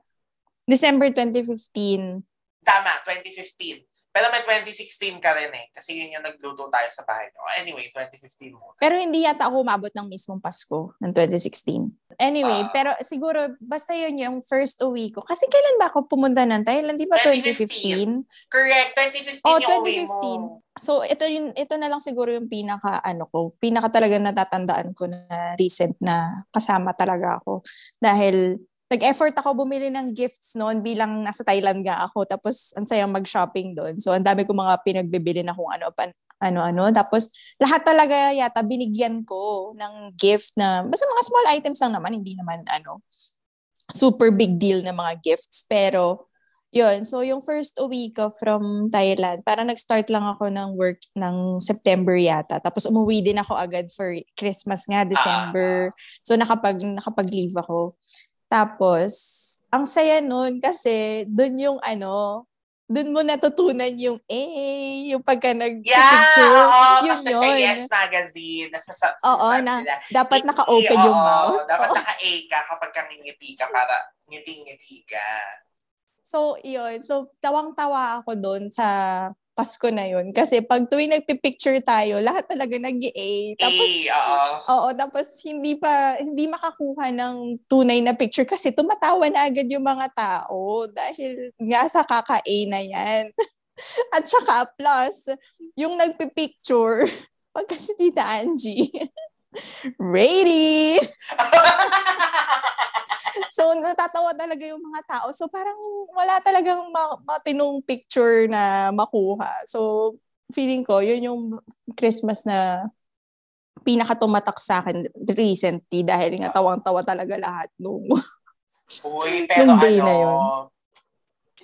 December 2015. Tama, 2015. Pero may 2016 ka rin eh. Kasi yun yung nagluto tayo sa bahay. Anyway, 2015 mo. Pero hindi yata ako umabot ng mismong Pasko ng 2016. Anyway, pero siguro basta yun yung first uwi ko. Kasi kailan ba ako pumunta ng Thailand? Di ba 2015? Correct, 2015 yung uwi mo. So ito na lang siguro yung pinaka talaga natatandaan ko na recent na kasama talaga ako. Dahil nag-effort ako bumili ng gifts noon bilang nasa Thailand nga ako. Tapos, ang sayang mag-shopping doon. So, ang dami ko mga pinagbibili na kung ano-ano. Tapos, lahat talaga yata binigyan ko ng gift na, basta mga small items lang naman. Hindi naman, super big deal na mga gifts. Pero, yun. So, yung first week ko from Thailand, parang nag-start lang ako ng work ng September yata. Tapos, umuwi din ako agad for Christmas nga, December. So, nakapag-leave ako. Tapos, ang saya nun kasi doon doon mo natutunan yung yung pagka nag-picture. Yun kasi sa Yes Magazine, dapat naka-open yung mouth. Dapat naka-A ka kapag ngingiti ka para ngiting-ngiti ka. So, yun. So, tawang-tawa ako doon sa Pasko na yun. Kasi pag tuwing nagpipicture tayo, lahat talaga nag-A. Tapos, tapos hindi makakuha ng tunay na picture kasi tumatawa na agad yung mga tao dahil nga sa kaka-A na yan. At saka, plus, yung nagpipicture, pag kasi Tita Angie, ready! So, natatawa talaga yung mga tao. So, parang wala talagang matinong picture na makuha. So, feeling ko, yun yung Christmas na pinakatumatak sa akin recently dahil nga tawang-tawa talaga lahat nung pero day na yun.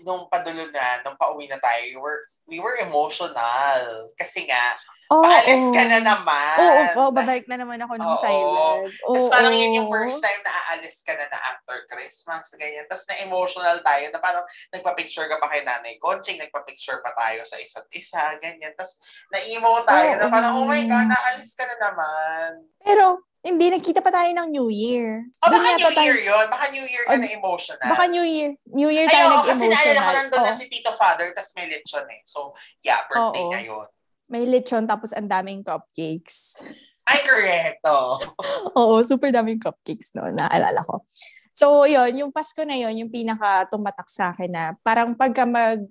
Nung padulo na, nung pauwi na tayo, we were emotional. Kasi nga, paalis ka na naman. Babalik na naman ako ng Thailand. Tapos parang yun yung first time na aalis ka na after Christmas, ganyan. Tapos na-emotional tayo na parang nagpa-picture ka pa kay Nanay Conching, nagpa-picture pa tayo sa isa't isa, ganyan. Tapos na-emo tayo na parang, oh my God, naalis ka na naman. Pero, hindi, nakita pa tayo ng New Year. Baka New Year yun. Baka New Year ka na emotional. Baka New Year. New Year tayo nag-emotional. Kasi naalala ko nandun na si Tito Father, tas may lechon eh. So, yeah, birthday niya yun. May lechon, tapos ang daming cupcakes. Ay, correct. Oo, super daming cupcakes no, naalala ko. So, yun, yung Pasko na yun, yung pinaka-tumatak sa akin na parang pagka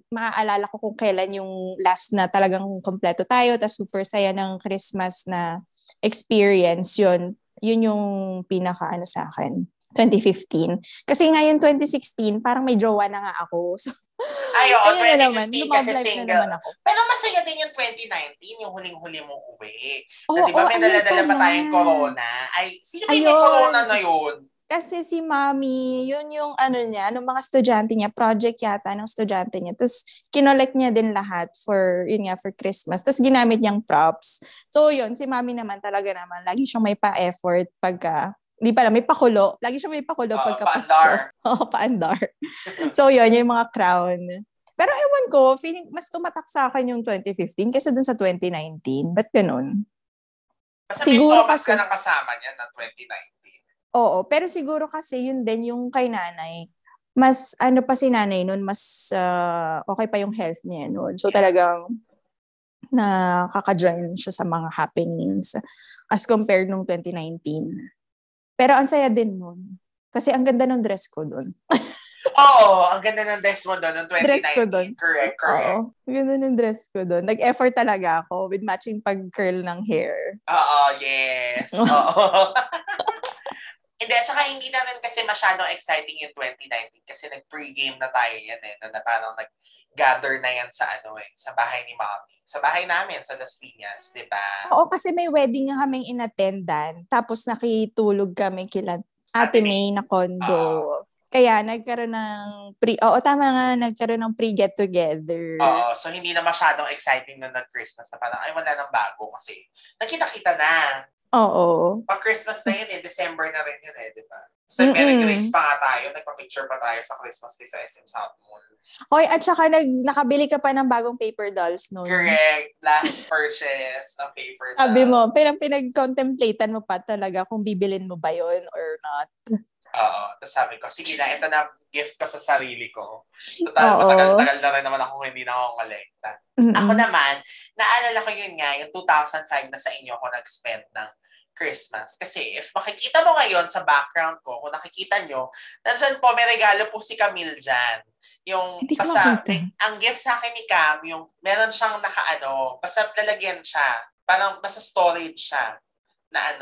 maaalala ko kung kailan yung last na talagang kompleto tayo, tas super saya ng Christmas na experience, yun yung pinaka sa akin, 2015. Kasi ngayon 2016, parang may jowa na nga ako. So, ayun na naman, lumab-life na naman ako. Pero masaya din yung 2019, yung huling-huli mong uwi. Di ba may dala-dala pa tayong corona? Sino ba yung corona na yun? Kasi si Mami, yun yung mga estudyante niya, project yata ng estudyante niya. Tapos, kinolect niya din lahat for Christmas. Tapos, ginamit niyang props. So, yun, si Mami naman talaga naman, lagi siyang may pa-effort pagka, di pala, may pakulo. Lagi siyang may pakulo pagka Pasko. Paandar. So, yun, yung mga crown. Pero ewan ko, feeling mas tumatak sa akin yung 2015 kaysa dun sa 2019. Ba't ganun? Basta siguro kasi ka ng kasama niya na 2019. Oo, pero siguro kasi yun din yung kay nanay. Mas pa si nanay noon, mas okay pa yung health niya noon. So talagang nakaka-join siya sa mga happenings as compared nung 2019. Pero ang saya din noon. Kasi ang ganda ng dress ko doon. Oo, ang ganda ng dress mo doon noong 2019. Dress ko doon. Correct. Oo, ang ganda ng dress ko doon. Nag-effort talaga ako with matching pag-curl ng hair. Oo, yes. Oo. Hindi, at saka hindi na rin kasi masyadong exciting yung 2019 kasi nag-pre-game na tayo yan na parang nag-gather na yan sa sa bahay ni Mommy. Sa bahay namin, sa Las Piñas, di ba? Oo, kasi may wedding nga kaming inattendan. Tapos nakitulog kami kila Ate May na condo. Kaya nagkaroon ng nagkaroon ng pre-get together. Oo, so hindi na masyadong exciting na nag-Christmas na parang, ay wala nang bago kasi nakita-kita na. Oo. Pag-Christmas na yun December na rin yun di ba? So, Mary Grace pa nga tayo, nagpa-picture pa tayo sa Christmas Day sa SM South Mall. Hoy, at saka nakabili ka pa ng bagong paper dolls noon. Correct. Last purchase ng paper dolls. Sabi mo, pinag-contemplatean mo pa talaga kung bibilin mo ba yun or not. Oo. Tapos sabi ko, sige na, ito na gift ko sa sarili ko. Total, matagal-tagal na rin naman ako hindi na ako kolekta. Ako naman, naalala ko yun nga, yung 2005 na sa inyo ako nag-spend ng Christmas. Kasi if makikita mo ngayon sa background ko, kung nakikita nyo, nandiyan po, may regalo po si Camille dyan. Yung, basta, ang gift sa akin ni Cam, yung meron siyang basta lalagyan siya. Parang, basta storage siya na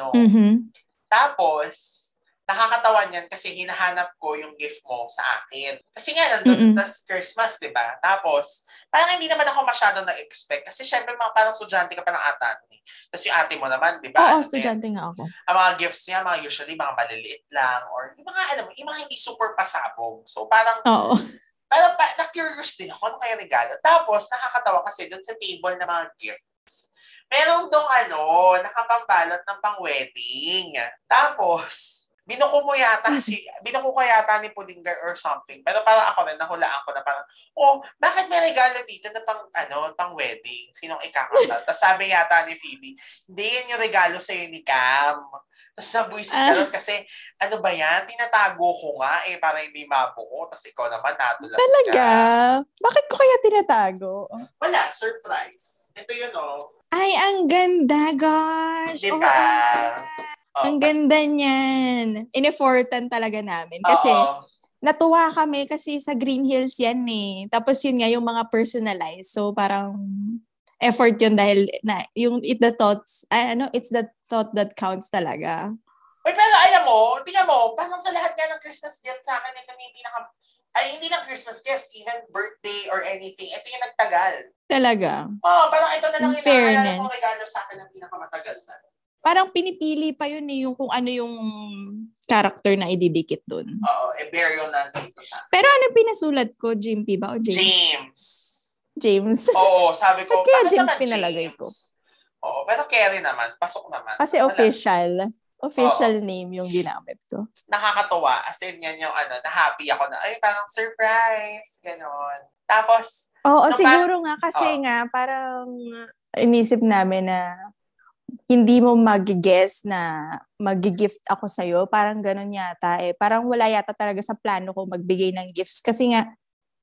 Tapos, nakakatawa niyan kasi hinahanap ko yung gift mo sa akin. Kasi nga, nandun tas Christmas, di ba? Tapos, parang hindi naman ako masyadong na-expect. Kasi syempre, parang estudyante ka pa ng ata. Tapos yung ate mo naman, di ba? Oo, estudyante nga ako. Ang mga gifts niya, usually, mga maliliit lang. Or yung mga hindi super pasabog. So, parang, parang na-curious din ako, ano kaya regalo. Tapos, nakakatawa kasi doon sa table na mga gifts. Meron dong nakapambalot ng pang-wedding. Tapos, binuko ko yata ni Pulingar or something. Pero parang ako rin, nahulaan ko na parang, bakit may regalo dito na pang wedding? Sinong ikakasal? Tapos sabi yata ni Phoebe, hindi yan yung regalo sa'yo ni Cam. Tapos nabuisit ka nun kasi, ano ba yan? Tinatago ko nga para hindi mabuo. Tapos ikaw naman, nadulas ka. Talaga? Bakit ko kaya tinatago? Wala, surprise. Ito yun Ay, ang ganda, gosh! Diba? Ang ganda niyan. In-effortan talaga namin. Kasi, natuwa kami kasi sa Green Hills yan eh. Tapos yun nga, yung mga personalized. So, parang effort yun dahil it's the thought that counts talaga. Uy, pero alam mo, tingnan mo, parang sa lahat nga ng Christmas gifts sa akin, ito yung hindi lang Christmas gifts, even birthday or anything, ito yung nagtagal. Talaga? Parang ito na lang yung naalala kong regalo sa akin ng pinakamatagal na. Parang pinipili pa yun yung kung ano yung character na ididikit dun. Oo, Beryo nandito sa akin. Pero ano pinasulat ko? Jimpy ba o James? James. Oo, sabi ko, kaya James pinalagay ko? Oo, pero carry naman, pasok naman. Kasi official name yung ginamit ko. Nakakatuwa, as in yan yung na-happy ako na, ay parang surprise, gano'n. Tapos, siguro nga kasi nga parang inisip namin na hindi mo mag-guess na mag-gift ako sa'yo. Parang ganun yata eh. Parang wala yata talaga sa plano ko magbigay ng gifts. Kasi nga,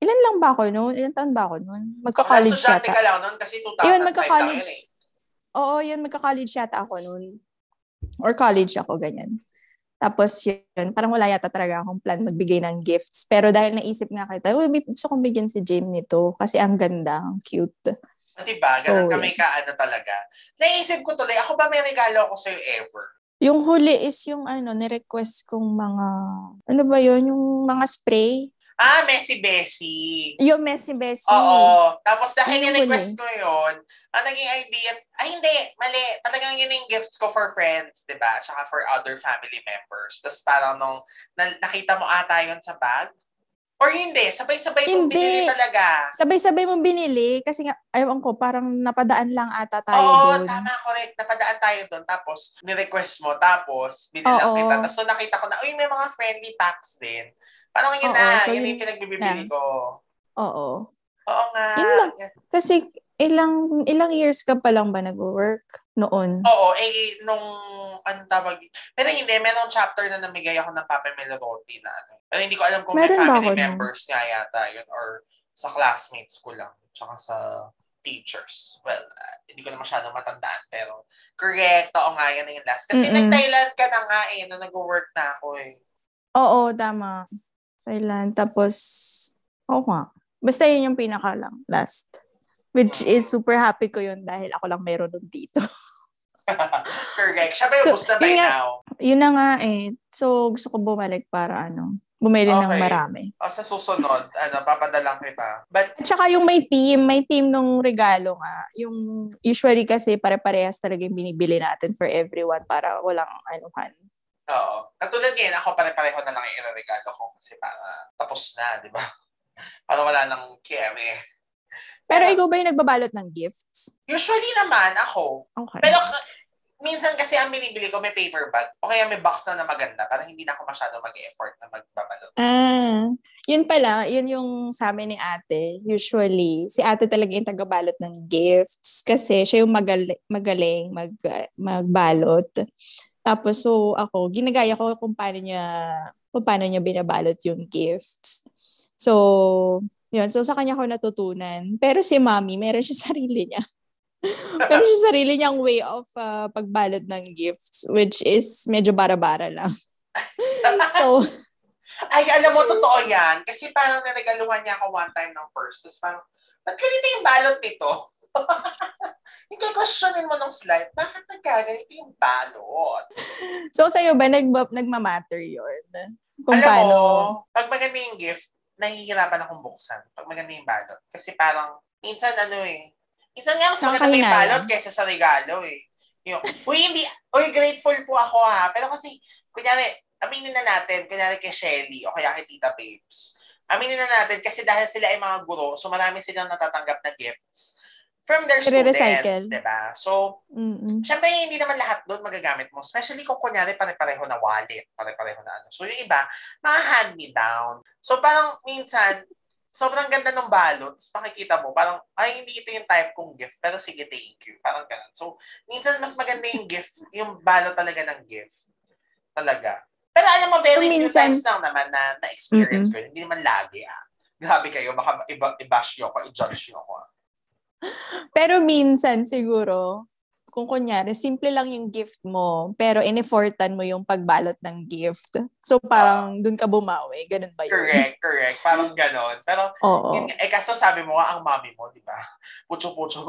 ilan lang ba ako noon? Ilan taon ba ako noon? Magka-college yata. Ka lang noon kasi 2005 yun, magka-college. Yun eh. Oo, yun, magka-college yata ako noon. Or college ako, ganyan. Tapos yun, parang wala yata talaga akong plan magbigay ng gifts. Pero dahil naisip nga kita, gusto kong bigyan si James nito kasi ang ganda, ang cute. Diba? Ganun kami talaga. Naisip ko tuloy, ako ba may regalo ako sa'yo ever? Yung huli is yung ni-request kong mga, ano ba yun? Yung mga spray. Messy Bessie. Yung Messy Bessie. Oo. Tapos dahil ni-request ko yun, ang naging idea, hindi, mali. Talagang yun yung gifts ko for friends, diba? Tsaka for other family members. Tapos parang nung nakita mo ata yun sa bag, or hindi, sabay-sabay mong binili talaga. Sabay-sabay mong binili kasi nga, ayaw ko, parang napadaan lang ata tayo doon. Oo, tama, correct. Napadaan tayo doon. Tapos, ni-request mo. Tapos, binilang kita. Tapos, nakita ko na, may mga friendly packs din. Parang yun yun yung pinagbibili ko. Oo nga. Yun lang. Kasi, ilang years ka pa lang ba nag-work noon? Oo, anong tawag? Pero hindi, merong chapter na namigay ako ng Papa Meloroti na Pero hindi ko alam kung may family members nga yata yun or sa classmates ko lang. Tsaka sa teachers. Well, hindi ko na masyadong matandaan. Pero, correct. Oo nga, yan yung last. Kasi nag-Thailand ka na nga nung nag-work na ako Oo, tama. Thailand. Tapos, nga. Basta yun yung pinaka lang, last. Which is super happy ko yun dahil ako lang meron nun dito. Correct. Siya ba yung gusto na by now? Yun na nga So, gusto ko bumalik para bumili ng marami. Sa susunod, papadalang kita. But, tsaka yung may team nung regalo nga. Yung usually kasi pare-parehas talaga yung binibili natin for everyone para walang anuhan. Oo. Katulad ngayon, ako pare-pareho na lang yung regalo ko kasi para tapos na, di ba? Para wala nang keme. Pero ikaw ba yung nagbabalot ng gifts? Usually naman ako. Okay. Pero minsan kasi ang binibili ko may paper bag o kaya may box na maganda para hindi na ako masyado mag-effort na magbabalot. Yun pala, yun yung sa amin ni ate. Usually, si ate talaga yung tagabalot ng gifts kasi siya yung magaling magbalot. Tapos so ako, ginagaya ko kung paano niya binabalot yung gifts. So, yun. So sa kanya ko natutunan. Pero si mommy, meron siya sarili niya. Meron siya sarili niyang way of pagbalot ng gifts, which is medyo bara-bara lang. So, ay, alam mo, totoo yan. Kasi parang naregaluhan niya ako one time ng purse. Tapos parang, ba't ganito yung balot nito? Yung questionin mo ng slide, bakit nagkaganito yung balot? So, sa'yo ba, nagmamatter yun? Kung alam paano? mo, pag maganda yung gift, nahihirapan akong buksan. Pag maganda yung balot. Kasi parang, minsan minsan nga mas maganda yung balot kaysa sa regalo eh. Grateful po ako ha. Pero kasi, kunyari, aminin na natin, kunyari kay Shelly o kaya kay Tita Babes. Aminin na natin kasi dahil sila ay mga guro, so marami silang natatanggap na gifts from their students, diba? So, syempre hindi naman lahat doon magagamit mo. Especially kung kunyari pare-pareho na wallet, pare-pareho na ano. So, yung iba, mga hand-me-down. So, parang minsan, sobrang ganda ng balot. Tapos makikita mo, parang, ay, hindi ito yung type kong gift. Pero sige, thank you. Parang ganun. So, minsan mas maganda yung gift, yung balot talaga ng gift. Talaga. Pero alam mo, very few times lang naman na experience ko. Hindi naman lagi Grabe kayo, baka i-bash nyo ako, i-judge nyo ako Pero minsan siguro, kung kunyari, simple lang yung gift mo, pero in-effortan mo yung pagbalot ng gift. So parang dun ka bumawi. Ganun ba yun? Correct. Parang ganun. Pero, kaso sabi mo ang mami mo, di ba? Pucho-pucho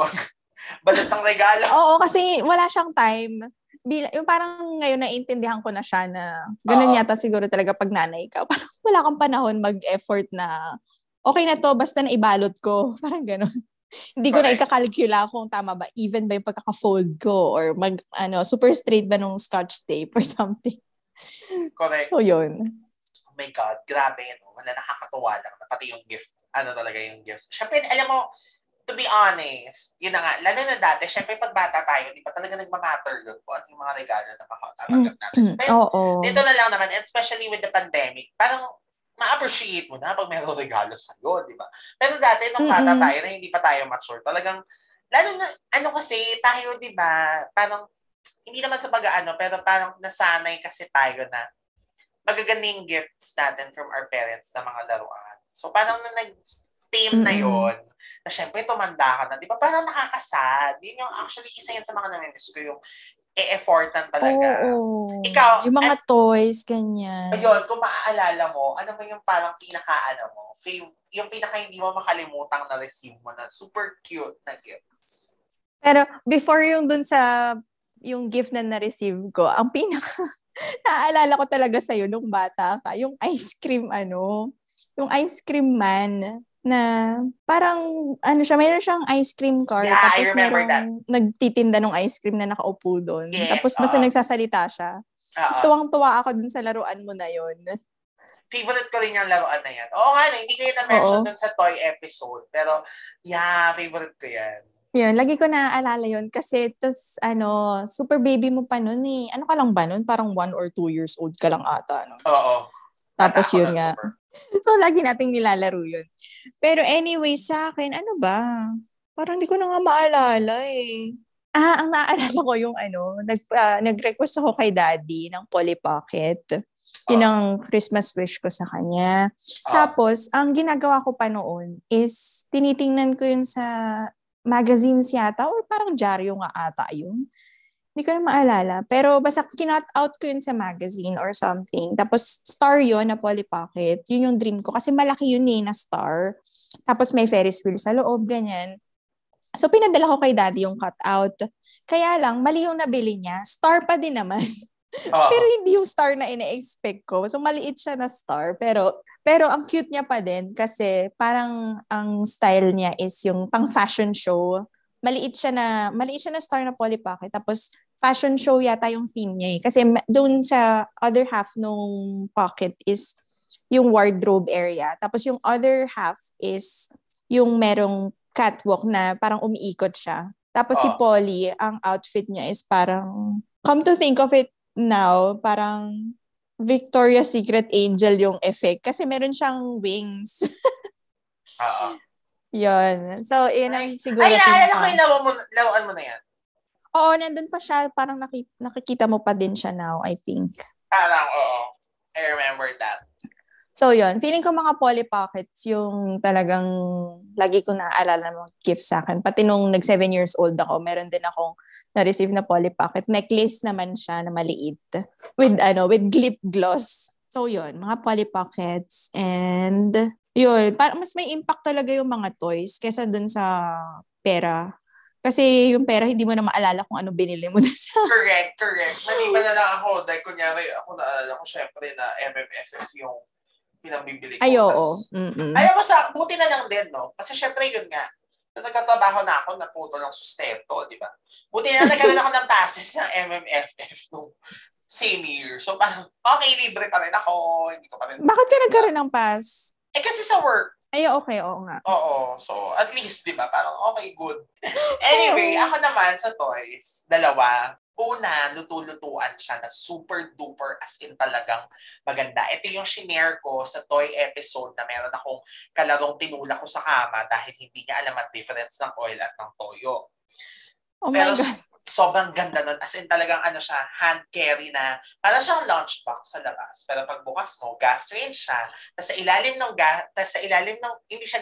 balot ng regalo. Oo, kasi wala siyang time. Yung parang ngayon naiintindihan ko na siya na ganun yata siguro talaga pag nanay ka. Parang wala kang panahon mag-effort na okay na to, basta na ibalot ko. Parang ganun. Hindi ko na ikakalkula kung tama ba, even ba yung pagkaka-fold ko or super straight ba nung scotch tape or something. Correct. So, yun. Oh my God, grabe, no? Wala, nakakatuwa lang na pati yung gift, talaga yung gifts. Siyempre, alam mo, to be honest, yun na nga, lalo na dati, syempre pag bata tayo, di ba talaga nagmamatter yun kung ano yung mga regalo na makakatanggap natin. Pero dito na lang naman, especially with the pandemic, parang ma-appreciate mo na pag mayroong regalo sa'yo, di ba? Pero dati, nung bata tayo na hindi pa tayo mature, talagang, lalo na, kasi tayo, di ba, parang, hindi naman sa pero parang nasanay kasi tayo na magaganda yung gifts natin from our parents na mga laruan. So, parang na nag-team na yon na syempre, tumanda ka na, di ba? Parang nakakasad. Yun yung actually, isa yan sa mga namimiss ko, yung e-effortan talaga. Ikaw, yung mga toys, ganyan. Ayun, kung maaalala mo, ano ba yung parang yung pinaka hindi mo makalimutang na receive mo na super cute na gifts? Pero before yung dun sa yung gift na na-receive ko, ang pinaka naaalala ko talaga sa'yo nung bata ka, yung ice cream yung ice cream man na parang mayroon siyang ice cream cart. Yeah, tapos I remember that. Nagtitinda ng ice cream na nakaupo doon. Yes, tapos basta nagsasalita siya. Tapos tuwang-tuwa ako dun sa laruan mo na yon. Favorite ko rin yung laruan na yan. Oo nga, hindi ko yun na-mention dun sa toy episode. Pero, yeah, favorite ko yan. Yun, lagi ko naaalala yun kasi super baby mo pa nun eh. Ano ka lang ba nun? Parang 1 or 2 years old ka lang ata. No? Oo. Tapos yun nga. So, lagi nating nilalaro yun. Pero anyway, sa akin, ano ba? Parang di ko na nga maalala eh. Ang naaalala ko yung nag-request ako kay daddy ng Polly Pocket. Yun ang Christmas wish ko sa kanya. Tapos, ang ginagawa ko pa noon is tinitingnan ko yun sa magazines yata or parang dyaryo nga ata yun. Hindi ko na maalala. Pero basta kinot out ko yun sa magazine or something. Tapos star yun na Polly Pocket. Yun yung dream ko. Kasi malaki yun na star. Tapos may Ferris wheel sa loob, ganyan. So pinadala ko kay daddy yung cut out. Kaya lang, mali yung nabili niya. Star pa din naman. Pero hindi yung star na ine-expect ko. So maliit siya na star. Pero ang cute niya pa din kasi parang ang style niya is yung pang fashion show. Maliit siya na star na Polly Pocket. Tapos fashion show yata yung theme niya eh. Kasi doon sa other half nung pocket is yung wardrobe area. Tapos yung other half is yung merong catwalk na parang umiikot siya. Tapos si Polly, ang outfit niya is parang, come to think of it now, parang Victoria's Secret Angel yung effect. Kasi meron siyang wings. Oo. Yun. So, yun ang siguro. Ay, naalala ko yung lawan mo na yan. Oo, nandun pa siya. Parang nakikita mo pa din siya now, I think. Parang, oo. I remember that. So, yun. Feeling ko mga Polly Pockets yung talagang lagi ko naaalala ng gift sa akin. Pati nung nag 7 years old ako, meron din akong na-receive na Polly Pocket. Necklace naman siya na maliit. With lip gloss. So, yun. Mga Polly Pockets. And, yun. Parang mas may impact talaga yung mga toys kesa dun sa pera. Kasi yung pera, hindi mo na maalala kung ano binili mo. Correct. Maliban na lang ako. Dahil kunyari, ako naalala ko syempre na MMFF yung pinambibili ko. Ay, oo. Alam mo buti na lang din, no? Kasi syempre yun nga, nung nagtatrabaho na ako, naputo ng sustento, di ba? Buti na nagkaroon ako ng passes ng MMFF nung same year. So, parang, okay, libre pa rin ako. Hindi ko pa rin. Bakit ka nagkaroon ng pass? Kasi sa work. Ay, okay, oo nga. Oo. So, at least, di ba? Parang, okay, good. Anyway, ako naman sa toys, dalawa. Una, luto-lutuan siya na super duper as in talagang maganda. Ito yung shinare ko sa toy episode na meron akong kalarong tinulak ko sa kama dahil hindi niya alam ang difference ng oil at ng toyo. Oh Pero my God. sobrang ganda nun. As in talagang siya, hand carry na, para siyang lunchbox sa labas. Pero pagbukas mo, gas range siya. Tapos sa ilalim ng, hindi siya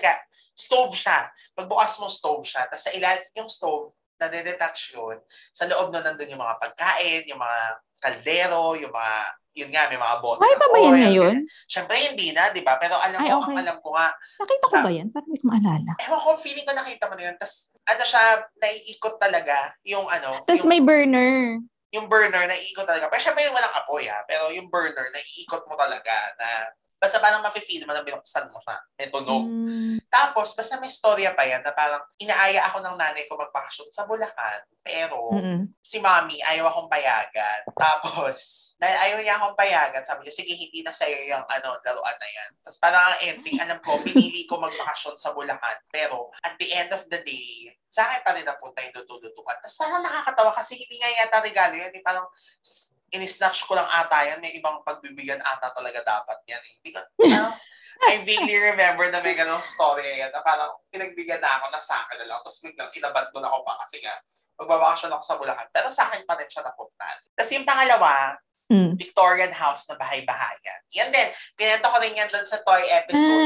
stove siya. Pagbukas mo, stove siya. Tapos sa ilalim yung stove, nadedetach yun. Sa loob na nandun yung mga pagkain, yung mga kaldero, yung mga, yun nga, may mga bote Ay, pa ba yan ngayon? Siyempre, hindi na, di ba? Pero alam ko nga. Nakita ko ba yan? Parang hindi ko maalala. Ewan ko, feeling ko nakita mo na yun. Tapos, siya, naiikot talaga yung Tapos may burner. Yung burner, naiikot talaga. Pero syempre, walang apoy, Pero yung burner, naiikot mo talaga na basta parang mafe-feel mo na binuksan mo siya. May tunog. Tapos, basta may storya pa yan na parang inaaya ako ng nanay ko magpakashoot sa Bulacan. Pero, si mommy, ayaw akong payagan. Tapos, dahil ayaw niya akong payagan, sabi niya, sige, hindi na sa'yo yung laruan na yan. Tapos parang ang ending, alam ko, pinili ko magpakashoot sa Bulacan. Pero, at the end of the day, sa akin pa rin napunta yung luto-lutuan. Tapos parang nakakatawa kasi hindi nga yata regalo yun. Parang, in-snatch ko lang ata yan. May ibang pagbibigyan ata talaga dapat yan. Hindi ko, I vaguely remember na may ganong story yan na parang pinagbigyan na ako na sa akin na lang. Tapos biglang inabandon ako pa kasi nga magbabakasyon ako sa Bulacan. Pero sa akin pa rin siya napunta. Tapos yung pangalawa, Victorian house na bahay-bahayan. Yan din. Pinento ko rin yan doon sa toy episode.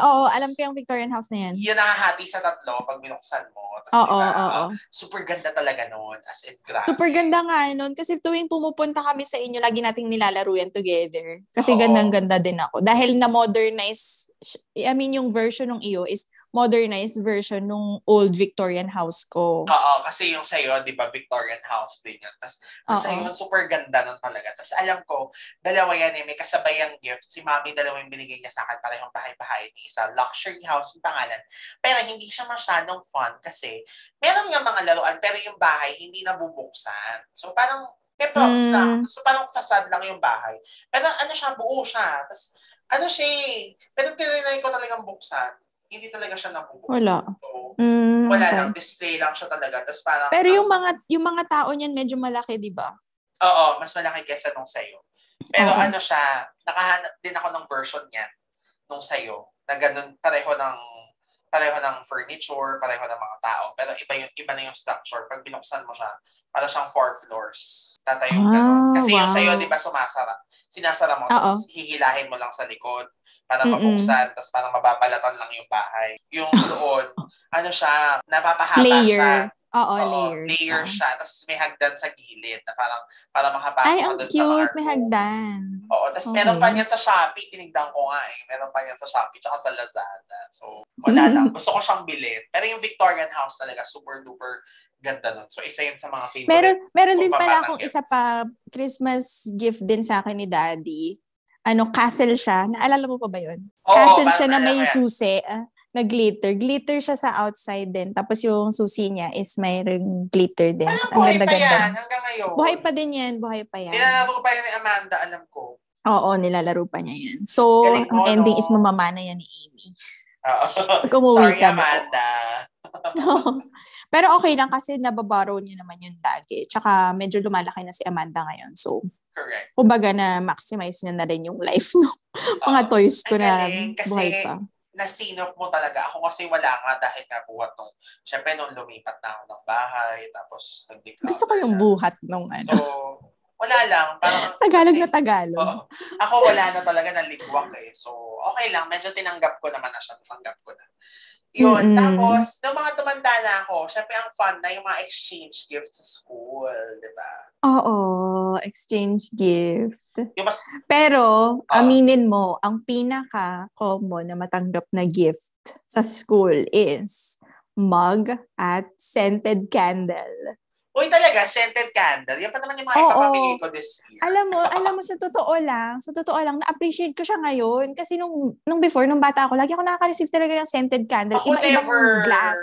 Oo, alam ko yung Victorian house na yan. Yun nakahati sa tatlo pag binuksan mo. Oo. Super ganda talaga noon. As in, grabe. Super ganda nga noon. Kasi tuwing pumupunta kami sa inyo, lagi nating nilalaro yan together. Kasi gandang-ganda din ako. Dahil na-modernize, yung version ng iyo is modernized version nung old Victorian house ko. Oo, kasi yung sa'yo, di ba, Victorian house din yun. Tapos, sa'yo, super ganda nun talaga. Tapos, alam ko, dalawa yan may kasabayang gift. Si Mami, dalawa yung binigay niya sa akin, parehong bahay-bahay. Isa, luxury house yung pangalan. Pero, hindi siya masyadong fun kasi, meron nga mga laruan, pero yung bahay, hindi nabubuksan. So, parang, may box lang. So, parang facade lang yung bahay. Pero, siya, buo siya. Tapos, siya pero tinry ko talagang buksan. Hindi talaga siya nabubuksan. Wala. So, wala lang. Display lang siya talaga. Tapos parang, pero yung mga tao niyan medyo malaki, di ba? Oo, mas malaki kesa nung sa'yo. Pero siya, nakahanap din ako ng version niyan nung sa'yo. Na ganun, pareho ng furniture, pareho ng mga tao. Pero iba na yung structure. Pag binuksan mo siya, para siyang 4 floors. Tatayong ganun. Kasi yung sa'yo, di ba, sinasara mo, tapos hihilahin mo lang sa likod para mabuksan, tapos parang mababalatan lang yung bahay. Yung doon, siya, napapahaba siya. Oo, layer siya. Tapos may hagdan sa gilid na para makapasok ay, ka doon sa mga cute, may hagdan. Oo, tapos meron pa niyan sa Shopee. Tinignan ko nga Meron pa niyan sa Shopee tsaka sa Lazada. So, wala lang. Gusto ko siyang bilhin. Pero yung Victorian house talaga, super duper ganda nun. So, isa yun sa mga favorite. Meron din pala akong isa pa Christmas gift din sa akin ni Daddy. Castle siya. Naalala mo pa ba yun? Castle siya na may susi. na glitter. Glitter siya sa outside din. Tapos yung susi niya is mayroong glitter din. Parang Tapos ang buhay pa ganda-ganda. yan hanggang ngayon. Buhay pa din yan. Buhay pa yan. Nilalaro pa yan ni Amanda, alam ko. Oo, nilalaro pa niya yan. So, Galing mo, ang ending no? is mamamana yan ni Amy. Pag Sorry, ka, Amanda. Pero okay lang kasi nababorrow niya naman yun lagi. Tsaka medyo lumalaki na si Amanda ngayon. So, correct. Kumbaga na maximize niya na rin yung life no mga toys ko na buhay pa. Nasinop mo talaga. Ako kasi wala nga dahil nga buhat nung, syempre nung lumipat na ako ng bahay, tapos nag-declutter. Gusto ko yung buhat nung ano. So, wala lang. Parang, Tagalog na Tagalog. Ako wala na talaga na ligwak eh. So, okay lang. Medyo tinanggap ko naman na siya. Tanggap ko na. Yun. Tapos, nung mga tumanda na ako, syempre ang fun na yung mga exchange gifts sa school. Diba? Oo. Exchange gift. Yung mas, pero, aminin mo, ang pinaka-common na matanggap na gift sa school is mug at scented candle. Uy, talaga, scented candle. Yan pa naman yung mga ipapamigay ko this year. Alam mo, sa totoo lang, na-appreciate ko siya ngayon. Kasi nung before, nung bata ako, lagi ako nakaka-receive talaga ng scented candle. Ako Iba-ibang glass.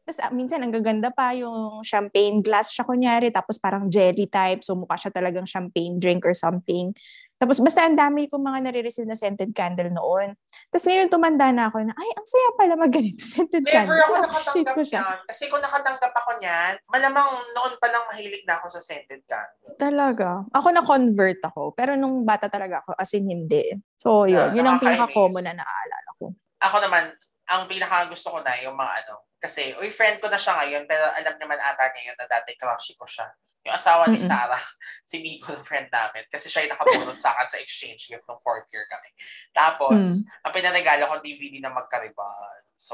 Tapos minsan, ang gaganda pa yung champagne glass siya kunyari. Tapos parang jelly type. So mukha siya talagang champagne drink or something. Tapos basta ang dami kong mga nare-receive na scented candle noon. Tapos ngayon tumanda na ako na, ay, ang saya pala mag-ganito scented candle. Never ako nakatanggap yan. Kasi kung nakatanggap ako niyan, malamang noon pa lang mahilig na ako sa scented candle. Talaga? Ako na-convert ako. Pero nung bata talaga ako, as in hindi. So yun, yun ang pinaka-common na naalala ko. Ako naman, ang pinaka-gusto ko na yung mga kasi, friend ko na siya ngayon, pero alam naman ata niya yun na dati crush ko siya. Yung asawa ni Sarah, si Miko, ng friend namin. Kasi siya yung nakabunod sa akin sa exchange gift nung 4th year kami. Tapos, ang pinaregalo ko, DVD na magkaribal. So,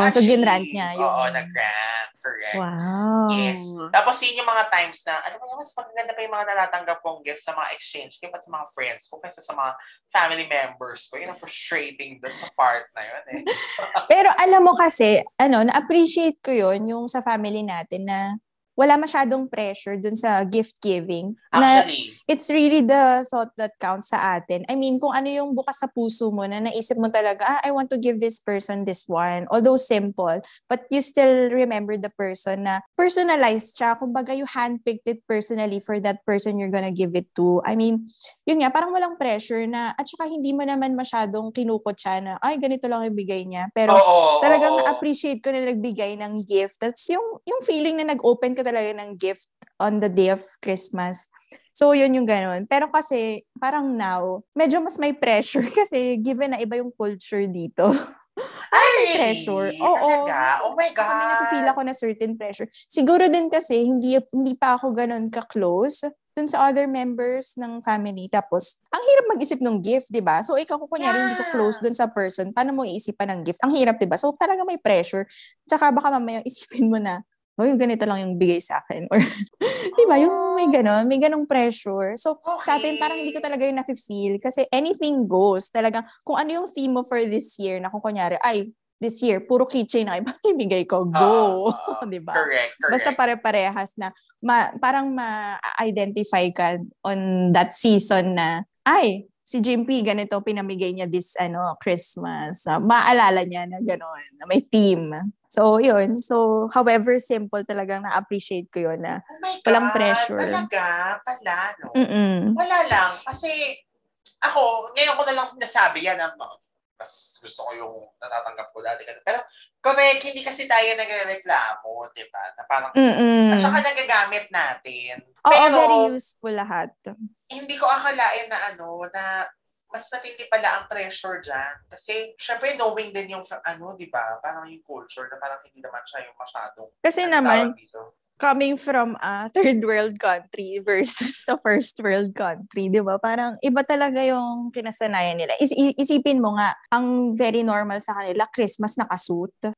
so ginrant niya yung... Oo, nag-grant. Correct. Wow. Yes. Tapos, yun yung mga times na, alam mo, mas maganda pa yung mga natatanggap kong gifts sa mga exchange gift at sa mga friends ko kaysa sa mga family members ko. Yun ang frustrating dun sa part na yun eh. Pero alam mo kasi, na-appreciate ko yun, yung sa family natin na wala masyadong pressure dun sa gift giving. Actually. Na it's really the thought that counts sa atin. I mean, kung ano yung bukas sa puso mo na naisip mo talaga, I want to give this person this one. Although simple, but you still remember the person na personalized siya. Kumbaga, you handpicked it personally for that person you're gonna give it to. I mean, yun nga, parang walang pressure na, at saka hindi mo naman masyadong kinukot siya na, ay, ganito lang ibigay niya. Pero talagang na-appreciate ko na nagbigay ng gift. That's yung feeling na nag-open ka talaga ng gift on the day of Christmas. So, yun yung ganun. Pero kasi, parang now, medyo mas may pressure kasi given na iba yung culture dito. Ay, really? Pressure. Oo. Oh my God. Kami nafe-feel ako na certain pressure. Siguro din kasi, hindi pa ako ganun ka-close dun sa other members ng family. Tapos, ang hirap mag-isip ng gift, di ba? So, ikaw kung kunyari hindi ko close dun sa person, paano mo iisipan ng gift? Ang hirap, di ba? So, talaga may pressure. Tsaka baka mamaya isipin mo na, yung ganito lang yung bigay sa akin. Or, di ba, yung may ganong pressure. So, sa atin, parang hindi ko talaga yung nafe-feel. Kasi anything goes. Talagang, kung ano yung theme mo for this year, na kung kunyari, this year, puro keychain na ibigay ko, go. Di ba? Correct. Basta pare-parehas na, parang ma-identify ka on that season na, si Jimpy, ganito pinamigay niya this Christmas. Maalala niya na gano'n, na may theme. So, yun. So, however simple talagang na-appreciate ko yun na walang pressure. Talaga? Pala, no? Wala lang. Kasi, ako, ngayon ko na lang sinasabi yan. Mas gusto ko yung natatanggap ko dati. Pero, correct, hindi kasi tayo nagreklamo, di ba? Na parang, at saka nagagamit natin. Oo, very useful lahat. Hindi ko akalain na na mas matindi pala ang pressure dyan. Kasi, syempre, knowing din yung, di ba, parang yung culture na parang hindi naman siya yung masyadong. Kasi naman, coming from a third world country versus a first world country, di ba? Parang iba talaga yung kinasanayan nila. Isipin mo nga, ang very normal sa kanila, Christmas nakasuit.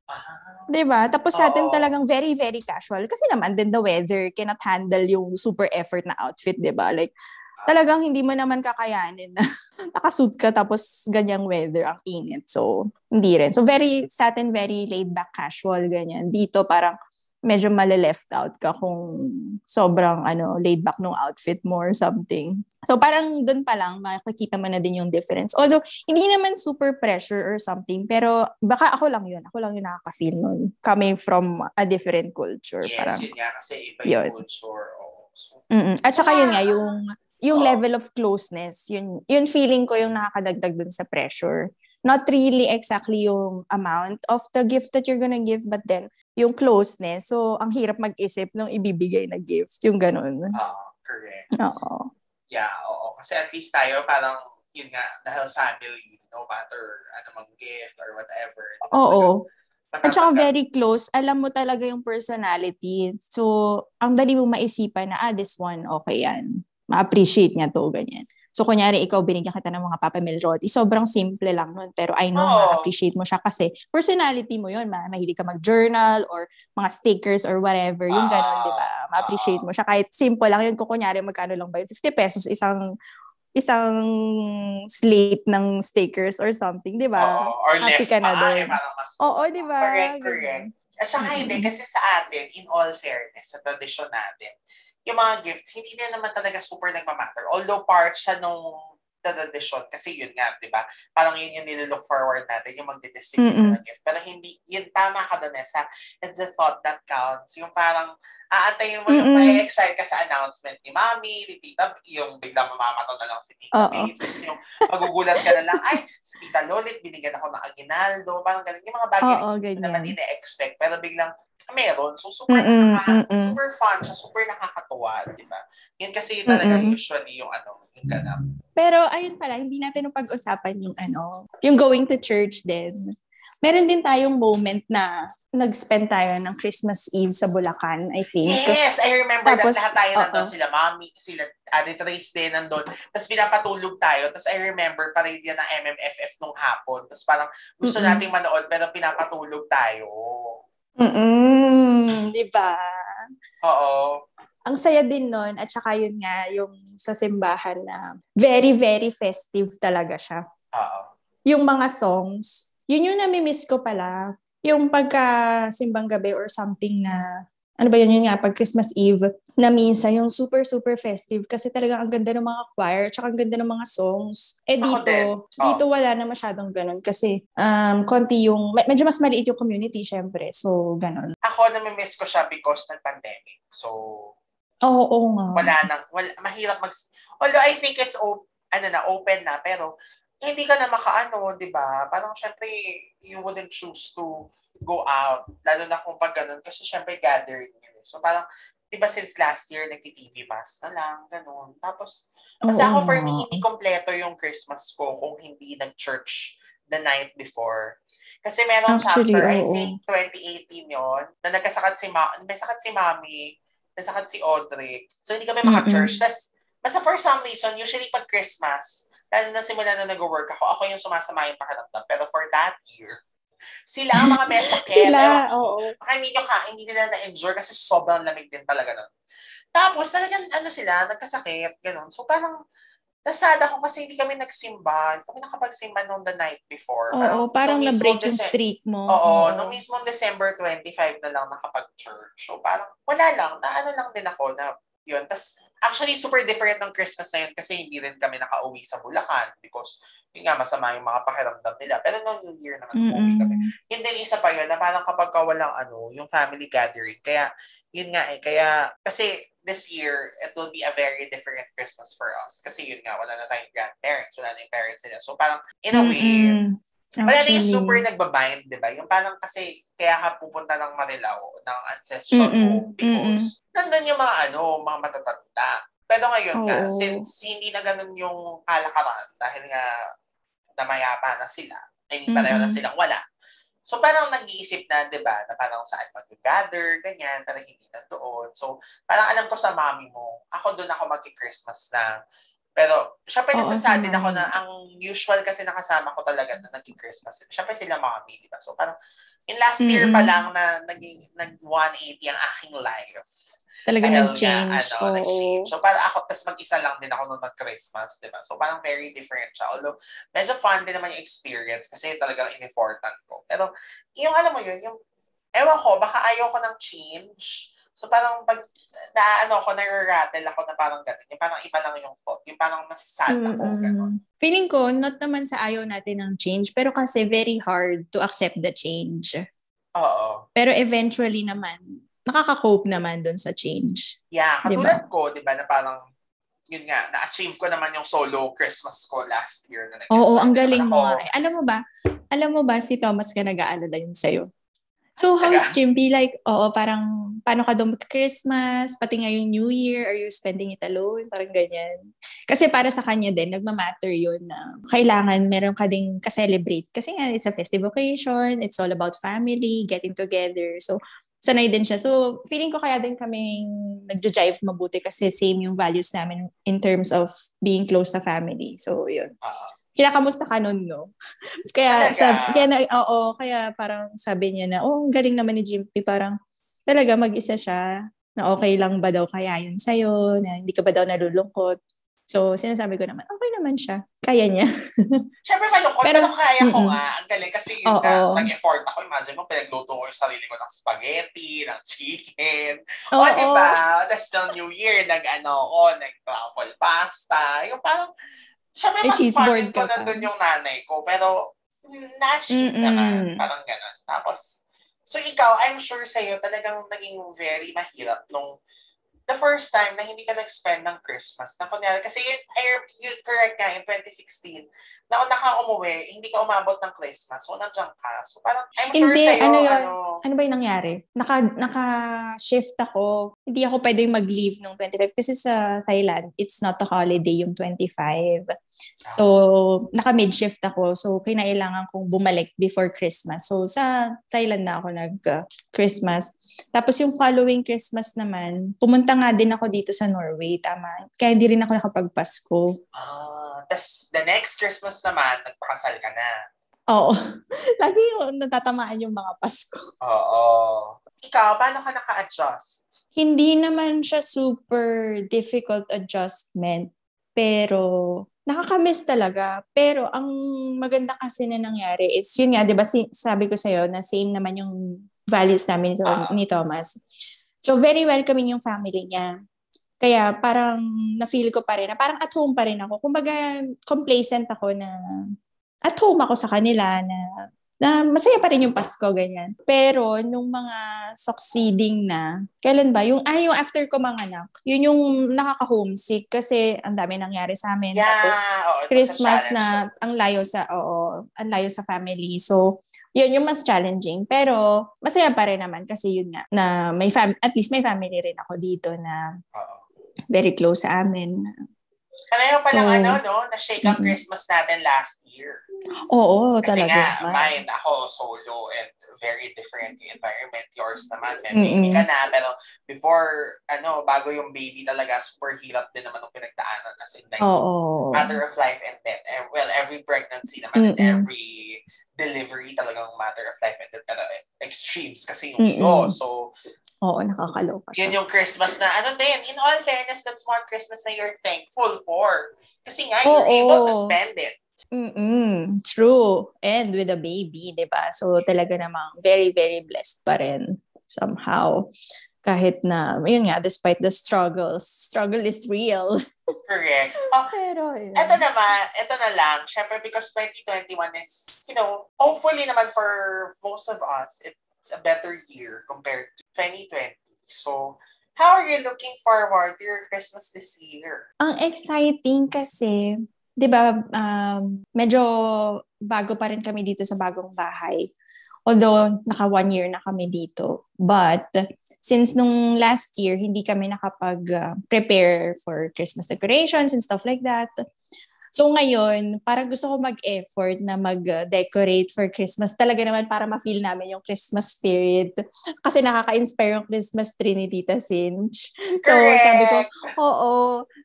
Di ba? Tapos sa atin talagang very, very casual. Kasi naman din the weather cannot handle yung super effort na outfit, di ba? Like, talagang hindi mo naman kakayanin na nakasuit ka tapos ganyang weather, ang init. So, hindi rin. So, sa atin, very laid back, casual, ganyan. Dito parang, medyo male-left out ka kung sobrang laid back nung outfit mo or something. So parang dun pa lang makikita mo na din yung difference. Although hindi naman super pressure or something, pero baka ako lang yun nakaka-feel nun coming from a different culture. Yes, parang yun nga kasi iba yun. yung culture. So, At saka yun nga yung level of closeness, yun feeling ko yung nakakadagdag dun sa pressure. Not really exactly yung amount of the gift that you're gonna give, but then yung closeness. So, ang hirap mag-isip nung ibibigay na gift. Yung ganun. Correct. Oo. Yeah, oo. Kasi at least tayo parang, yun nga, dahil family, no matter anumang gift or whatever. Oo. At saka very close. Alam mo talaga yung personality. So, ang dali mong maisipan na, this one, okay yan. Ma-appreciate niya to, ganyan. So, kunyari, ikaw binigyan kita ng mga Papa Mel Roti. Sobrang simple lang nun. Pero I know ma-appreciate mo siya kasi personality mo yun. Mahilig ka mag-journal or mga stickers or whatever. Yung ganon, di ba? Ma-appreciate mo siya. Kahit simple lang yun. Kung kunyari, magkano lang ba yun? 50 pesos isang slate ng stickers or something, di ba? Or happy less ka na pa, doon. parang mas Oo, di ba? Correct. At saka hindi, kasi sa atin, in all fairness, sa tradisyon natin, yung mga gifts, hindi na naman talaga super nagmamatter. Although part siya nung tradisyon, kasi yun nga, di ba? Parang yun yung nililook forward natin, yung magdi-distribute na ng gift. Pero hindi, yun tama ka doon, Nessa. It's the thought that counts. Yung parang, aantayin mo yung may excite ka sa announcement ni Mami, ni Tita, yung biglang mamamato na lang si Tita Babes, yung magugulat ka na lang, ay, si Tita Lolit, binigyan ako ng aguinaldo, parang ganun. Yung mga bagay na naman ine-expect, pero biglang meron. So, super fun siya, super nakakatuwa, di ba? Yun kasi talaga usually yung yung ganap. Pero ayun pala, hindi natin pag-usapan yung going to church din. Meron din tayong moment na nag-spend tayo ng Christmas Eve sa Bulacan, I think. Yes, I remember that lahat tayo nandun. Sila Mami, sila Ate Trace din nandun. Tapos pinapatulog tayo. Tapos I remember parade yan ng MMFF nung hapon. Tapos parang gusto nating manood pero pinapatulog tayo. Di ba? Oo. Ang saya din nun, at saka yun nga, yung sa simbahan na very, very festive talaga siya. Yung mga songs, yun yung nami-miss ko pala. Yung pagka-simbang gabi or something na, yun nga, pag Christmas Eve, na minsan yung super, super festive kasi talagang ang ganda ng mga choir, at saka ang ganda ng mga songs. Dito wala na masyadong ganun kasi konti yung, medyo mas maliit yung community, syempre. So, ganun. Ako, nami-miss ko siya because ng pandemic. So, oo nga. Mahirap although I think it's open na, pero hindi ka na makaano, di ba? Parang syempre, you wouldn't choose to go out, lalo na kung pag ganun, kasi syempre gathering yun. So parang, di ba since last year, nagti-TV mass na lang, ganun. Tapos, kasi ako for me, hindi kompleto yung Christmas ko kung hindi nag-church the night before. Kasi merong chapter, I think 2018 yon na nagkasakit may sakit si Mami, nasakit si Audrey. So, hindi kami maka-church. Tapos, basta for some reason, usually pag Christmas, lalo na simula na nag-work ako yung sumasama yung pakiramdam. Pero for that year, sila ang mga may sakit. Baka hindi nila na-endure kasi sobrang lamig din talaga nun. Tapos, talagang sila, nagkasakit, ganun. So, parang, nasada ako kasi hindi kami nagsimba. Kami nakapagsimba nung the night before. Parang na-break yung streak mo. Nung mismong December 25 na lang nakapag-church. So parang wala lang, lang din ako na yun. Tapos actually super different ng Christmas na yun kasi hindi rin kami nakauwi sa Bulacan because yun nga masama yung mga pakiramdam nila. Pero nung New Year naman umuwi kami. Yun din isa pa yun na parang kapag walang yung family gathering. Kaya yun nga kasi this year, it will be a very different Christmas for us. Kasi yun nga, wala na tayong grandparents, wala na yung parents nila. So parang, in a way, wala na yung super nagbabind, di ba? Yung parang kasi, kaya ka pupunta ng Marilao, ng ancestral home, because nandun yung mga matatanda. Pero ngayon nga, since hindi na ganun yung kalakaran, dahil nga namayapa na sila, pareho na silang wala. So, parang nag-iisip na, di ba, na parang saan mag-gather, ganyan, parang hindi na doon. So, parang alam ko sa mami mo, ako doon ako mag-Christmas na. Pero, syempre nasasad din ako na ang usual kasi nakasama ko talaga na nag-Christmas. Syempre sila mami, di ba? So, parang in last year pa lang na nag-180 ang aking life. Talaga nag-change. Nag-change. So, parang ako, tas mag-isa lang din ako nung nag-Christmas, di ba? So, parang very different siya. Although, medyo fun din naman yung experience kasi talagang in-important ko. Pero, yung alam mo yun, yung ewan ko, baka ayaw ko ng change. So parang pag nare-rattle ako na parang gano'n. Yung parang iba lang yung fault. Yung parang nasasad ako, gano'n. Feeling ko, not naman sa ayaw natin ng change, pero kasi very hard to accept the change. Oo. Pero eventually naman, nakaka-cope naman dun sa change. Yeah, katulad ko, di ba, na parang, yun nga, na-achieve ko naman yung solo Christmas ko last year. Oo, ang galing mo nga. Alam mo ba, si Thomas ka nag-aalala yun sa'yo. So, how's Jimpy? Like, parang, paano ka doon Christmas? Pati ngayong New Year, are you spending it alone? Parang ganyan. Kasi para sa kanya din, nagmamatter yun na kailangan meron ka ding ka-celebrate. Kasi nga, it's a festive occasion. It's all about family, getting together. So, sanay din siya. So, feeling ko kaya din kaming nagja-jive mabuti kasi same yung values namin in terms of being close sa family. So, yun. Kinakamusta ka nun, no? Kaya parang sabi niya na, ang galing naman ni Jimpy, parang talaga mag-isa siya, na okay lang ba daw kaya yun sa'yo, na hindi ka ba daw nalulungkot. So, sinasabi ko naman, okay naman siya. Kaya niya. Siyempre malungkot, pero kaya ko nga. Ang galing kasi yun nga, nag-effort ako. Imagine mo, pinagluto ko yung sarili ko ng spaghetti, ng chicken. Diba? Tapos ng New Year, nag-truffle pasta. Yung parang, siyempre mas fun ko nandun yung nanay ko. Pero, na-achieve naman. Parang gano'n. Tapos, so ikaw, I'm sure sa'yo talagang naging very mahirap nung the first time na hindi ka nag-spend ng Christmas. Na kunyari, kasi yun correct nga, in 2016, na una ka umuwi, hindi ka umabot ng Christmas. So, nandiyan ka. So, parang, I'm sure sa'yo, ano ba yung nangyari? Naka-shift ako. Hindi ako pwedeng mag-leave nung 25 kasi sa Thailand, it's not a holiday yung 25. So, naka-mid-shift ako. So, kinailangan kong bumalik before Christmas. So, sa Thailand na ako nag-Christmas. Tapos yung following Christmas naman, pumunta nga din ako dito sa Norway, tama. Kaya hindi rin ako nakapagpasko. Tas the next Christmas naman, nagpakasal ka na. Oo. Lagi yung natatamaan yung mga Pasko. Oo. Ikaw, paano ka naka-adjust? Hindi naman siya super difficult adjustment. Pero, nakakamiss talaga. Pero, ang maganda kasi na nangyari is, yun nga, di ba, sabi ko sa'yo na same naman yung values namin ni Thomas. So, very welcoming yung family niya. Kaya parang na-feel ko pa rin na parang at home pa rin ako. Kumbaga, complacent ako na at home ako sa kanila na masaya pa rin yung Pasko, ganyan. Pero nung mga succeeding na, kailan ba? Yung after ko manganak, yun yung nakaka-homesick kasi ang dami nangyari sa amin. Yeah, tapos Christmas na ang layo sa family. So, yun yung mas challenging. Pero masaya pa rin naman kasi yun nga, na at least may family rin ako dito na very close sa amin. Pareho pa lang na-shake up Christmas natin last year. Oo, kasi talaga. Kasi nga, mine, ako, solo and very different yung environment. Yours naman, may baby ka na. Pero before, bago yung baby talaga, super hirap din naman yung pinagdaanan. Kasi like, matter of life and death. Well, every pregnancy naman and every delivery talagang matter of life and death. Pero extremes kasi yung iyo. So, oo, nakakaloka siya. Yun yung Christmas na, in all fairness, that's one Christmas na you're thankful for. Kasi nga, you're able to spend it. True. And with a baby, diba? So, talaga namang very, very blessed pa rin somehow. Kahit na, yun nga, despite the struggle is real. Correct. Pero, yun. Ito na lang. Syempre, because 2021 is, hopefully naman for most of us, it's a better year compared to 2020. So, how are you looking forward to your Christmas this year? Ang exciting kasi, di ba, medyo bago pa rin kami dito sa bagong bahay. Although, naka 1 year na kami dito. But, since nung last year, hindi kami nakapag-prepare for Christmas decorations and stuff like that. So ngayon, parang gusto ko mag-effort na mag-decorate for Christmas. Talaga naman para ma-feel namin yung Christmas spirit. Kasi nakaka-inspire yung Christmas tree ni Tita Cinch. So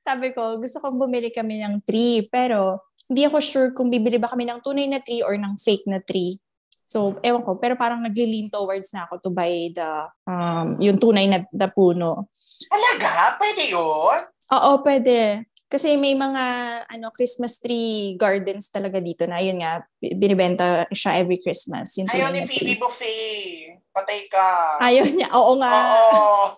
sabi ko, gusto kong bumili kami ng tree. Pero hindi ako sure kung bibili ba kami ng tunay na tree or ng fake na tree. So, ewan ko. Pero parang nagli-lean towards na ako to buy yung tunay na puno. Talaga? Pwede yun? Oo, pwede. Kasi may mga Christmas tree gardens talaga dito na yun nga, binibenta siya every Christmas. Yung ayaw ni Phoebe Buffet. Patay ka. Ayaw niya. Oo nga. Oo.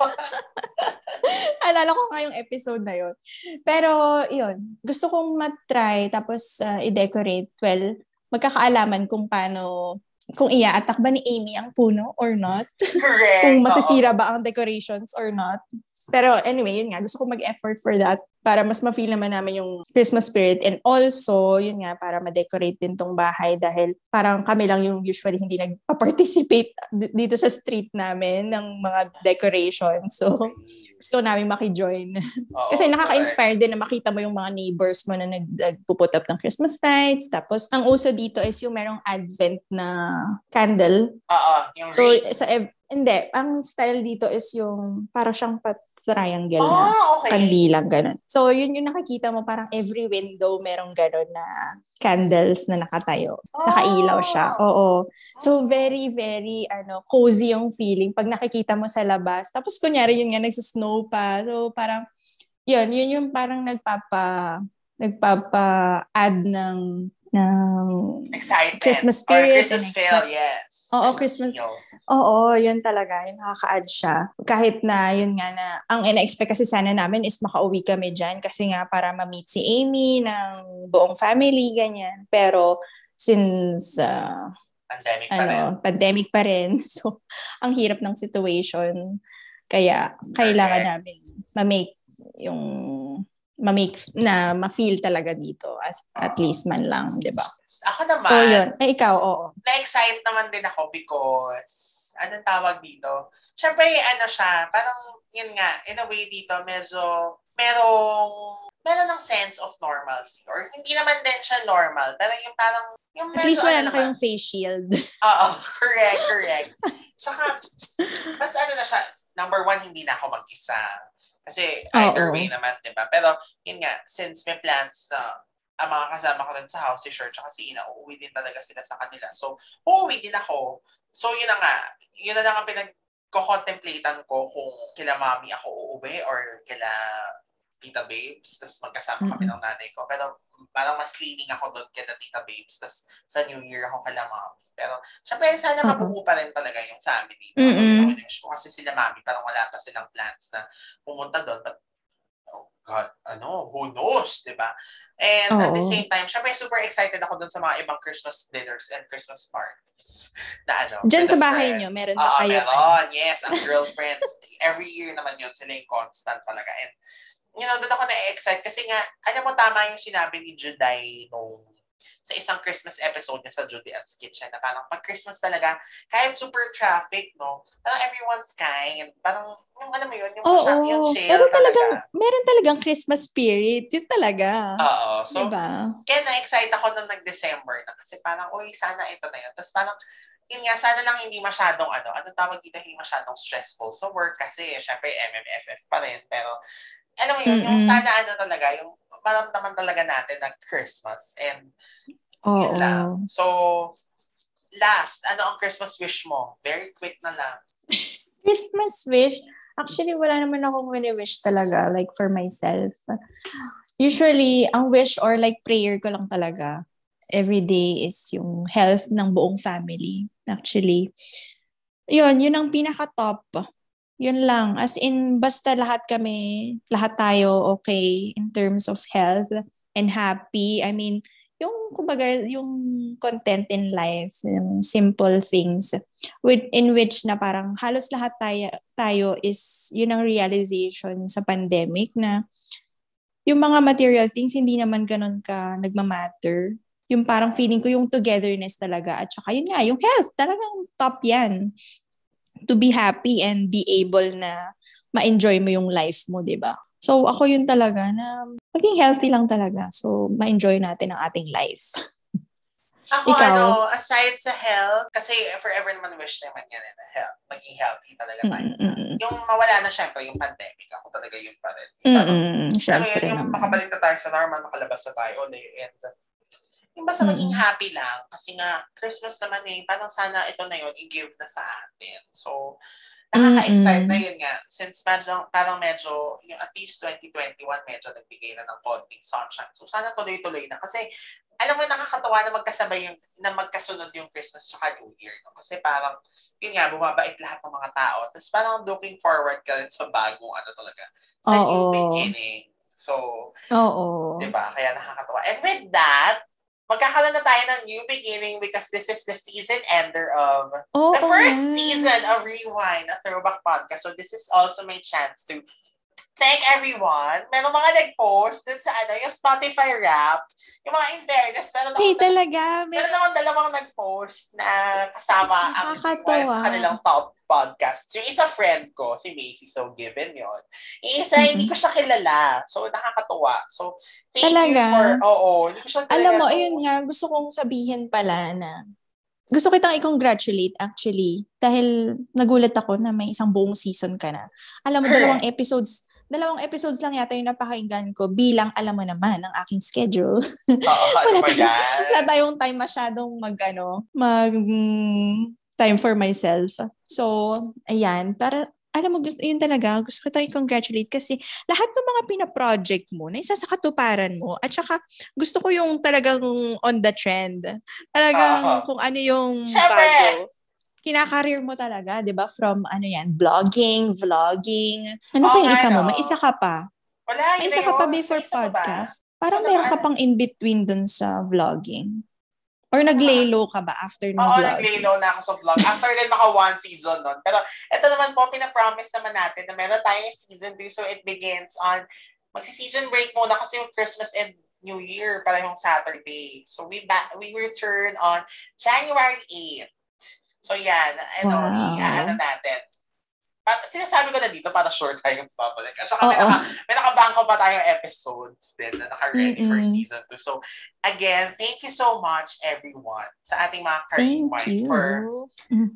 Alala ko nga yung episode na yun. Pero, yun. Gusto kong matry tapos i-decorate. Well, magkakaalaman kung paano, kung ia-attack ba ni Amy ang puno or not. Correct. Kung masisira ba ang decorations or not. Pero anyway, yun nga. Gusto ko mag-effort for that para mas ma-feel naman namin yung Christmas spirit. And also, yun nga, para ma-decorate din tong bahay dahil parang kami lang yung usually hindi nagpa-participate dito sa street namin ng mga decorations. So, gusto namin maki-join. Kasi nakaka-inspire din na makita mo yung mga neighbors mo na nagpuput up ng Christmas lights. Tapos, ang uso dito is yung merong advent na candle. Yung so, hindi. Ang style dito is yung parang siyang triangle na kandilang gano'n. So, yun yung nakikita mo, parang every window merong gano'n na candles na nakatayo. Nakailaw siya. Oo. So, very, very cozy yung feeling pag nakikita mo sa labas. Tapos, kunyari yun nga, nagsusnow pa. So, parang, yun yung parang nagpapa-add ng excitement. Christmas spirit. Or Christmas feel, yes. Oo, Christmas. Oo, yun talaga. Yung nakaka-add siya. Kahit na, yun nga na, ang ina-expect kasi sana namin is makauwi kami dyan kasi nga para ma-meet si Amy ng buong family, ganyan. Pero, since pandemic pa rin. So, ang hirap ng situation. Kaya, kailangan namin ma-feel talaga dito at least man lang, di ba? Ako naman. So, yun. Ikaw, oo. Na-excite naman din ako because, anong tawag dito? Siyempre, siya, parang, yun nga, in a way dito, medyo, meron ng sense of normalcy. Or hindi naman din siya normal, pero yung parang, yung at least wala na kayong face shield. Oo, correct. Saka, mas na siya, number one, hindi na ako mag-isa. Kasi either way naman, di ba? Pero, yun nga, since may plans na ang mga kasama ko rin sa house, si Sher, tsaka si Ina, uuwi din talaga sila sa kanila. So, uuwi din ako. So, yun na nga ang pinag-contemplatean ko kung kila mami ako uuwi or kila Tita Babes. Tapos magkasama kami ng nanay ko. Pero, parang mas leaning ako doon kila Tita Babes. Tapos, sa New Year ako kila mami. Pero, syempre, sana mabuo pa rin talaga yung family. Kasi sila mami, parang wala pa silang plans na pumunta doon. But, oh God, who knows, di ba? And at the same time, syempre super excited ako dun sa mga ibang Christmas dinners and Christmas parties. Na Diyan sa bahay nyo, meron ba kayo? Meron, yes. Ang girlfriends, every year naman yun, sila yung constant talaga. And, doon ako na-excite kasi nga, alam mo, tama yung sinabi ni Juday nung sa isang Christmas episode niya sa Judy Ann's Kitchen na parang pag Christmas talaga, kahit super traffic, no? Parang everyone's kind. Parang, yung alam mo yun, yung chill talaga. Meron talagang Christmas spirit. Yun talaga. Oo. So, diba? Kaya na-excite ako nung nag-December na kasi parang, uy, sana ito na yun. Tapos parang, yun nga, sana lang hindi masyadong, anong tawag dito, hindi masyadong stressful sa work kasi, syempre, MMFF pa rin. Pero, alam mo yun, yung sana talaga, yung maramdaman talaga natin na Christmas. And, yun lang. So, last, ano ang Christmas wish mo? Very quick na lang. Christmas wish? Actually, wala naman akong wini-wish talaga, like for myself. Usually, ang wish or like prayer ko lang talaga every day is yung health ng buong family. Actually, yun ang pinaka-top. Yun lang. As in, basta lahat tayo okay in terms of health and happy. I mean, yung content in life, yung simple things in which na parang halos lahat tayo is yun ang realization sa pandemic na yung mga material things hindi naman ganun ka nagmamatter. Yung parang feeling ko yung togetherness talaga at saka yun nga, yung health, talagang top yan. To be happy and be able na ma-enjoy mo yung life mo, di ba? So, ako yun talaga na maging healthy lang talaga. So, ma-enjoy natin ang ating life. Ako, aside sa health, kasi forever naman wish naman yan na health, maging healthy talaga tayo. Yung mawala na syempre yung pandemic, ako talaga yun pa rin. Syempre yung makabalik na tayo sa normal, makalabas na tayo ulit. And yung basta maging happy lang. Kasi nga, Christmas naman parang sana ito na yun, i-give na sa atin. So, nakaka-excite na yun nga. Since parang medyo, yung at least 2021, medyo nagbigay na ng konting sunshine. So, sana tuloy-tuloy na. Kasi, alam mo, nakakatawa na magkasunod yung Christmas tsaka New Year. No? Kasi parang, yun nga, bumabait lahat ng mga tao. Tapos parang looking forward ka rin sa bagong talaga. Sa new beginning. So, diba? Kaya nakakatawa. And with that, magkakaroon na tayo ng new beginning because this is the season ender of the first season of Rewind, a throwback podcast. So this is also my chance to thank everyone. Merong mga nag-post dun sa yung Spotify Wrap. Yung mga in fairness, meron naman dalawang nag-post na kasama ang Rewind sa kanilang top podcasts. Yung isa friend ko, si Macy, so given yon. Yung isa, hindi ko siya kilala. So, nakakatuwa. So, thank you for, hindi ko siya talaga. Alam mo, ayun nga, gusto kong sabihin pala na gusto kitang i-congratulate actually dahil nagulat ako na may isang buong season ka na. Alam mo, dalawang episodes lang yata yung napakinggan ko bilang alam mo naman ang aking schedule. Wala tayong time masyadong time for myself. So, ayan. Para, alam mo, yun talaga, gusto ko tayong congratulate kasi lahat ng mga pina-project mo, na isa sa katuparan mo, at saka gusto ko yung talagang on the trend. Talagang kung ano yung bago. Kinakareer mo talaga, di ba? From blogging, vlogging. Ano pa yung isa mo? May isa ka pa. Wala, may isa ka pa before podcast. Parang meron ka pang in-between dun sa vlogging. Or nag-lay-low ka ba after ng vlog? Oo, nag-lay-low na ako sa vlog. After din one season nun. Pero ito naman po, pinapromise naman natin na meron tayong season 2. So it begins on, magsi-season break muna kasi yung Christmas and New Year parehong Saturday. So we return on January 8th. So yan, natin. Sinasabi ko na dito para short tayong babalik. At saka may nakabangko pa tayong episodes din na naka-ready for season 2. So, again, thank you so much everyone sa ating mga Rewind for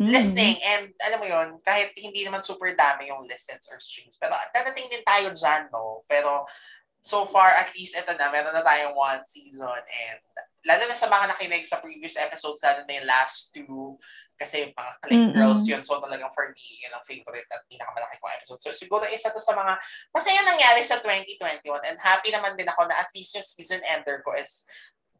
listening. And alam mo yun, kahit hindi naman super dami yung listens or streams, pero dadating din tayo dyan, no? Pero so far, at least ito na, meron na tayong 1 season and lalo na sa mga nakinig sa previous episodes, lalo na yung last 2, kasi mga Click Girls yun. So talagang for me, yun ang favorite at pinakamalaki kong episode. So siguro isa to sa mga masaya nangyari sa 2021 and happy naman din ako na at least yung season ender ko is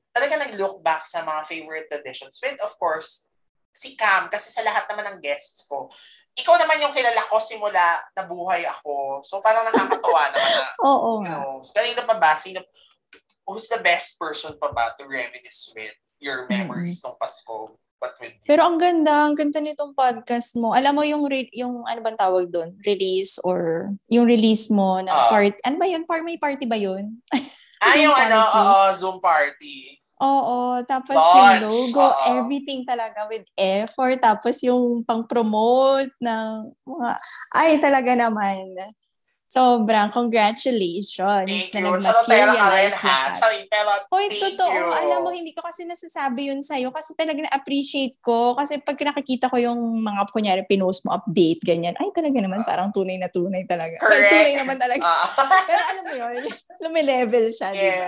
talaga nag-look back sa mga favorite editions. With of course, si Cam, kasi sa lahat naman ng guests ko, ikaw naman yung kilala ko simula na buhay ako. So parang nakakatawa naman na, kanina pa ba, who's the best person pa ba to reminisce with your memories ng Pasko? But with you? Pero ang ganda nitong podcast mo. Alam mo yung ano bang tawag doon? Release or yung release mo na part. Ano ba yun? May party ba yun? Yung Zoom party. Oo, tapos yung logo, everything talaga with effort. Tapos yung pang-promote ng mga, talaga naman. Sobrang congratulations. Thank na you. nag-materialize lahat. Hoy, totoo. Alam mo, hindi ko kasi nasasabi yun sa'yo kasi talaga na-appreciate ko. Kasi pag nakikita ko yung mga, kunyari, pinost mo update, ganyan, talaga naman, parang tunay na tunay talaga. Correct. Tunay naman talaga. Pero alam mo yun, lumilevel siya, yes. diba?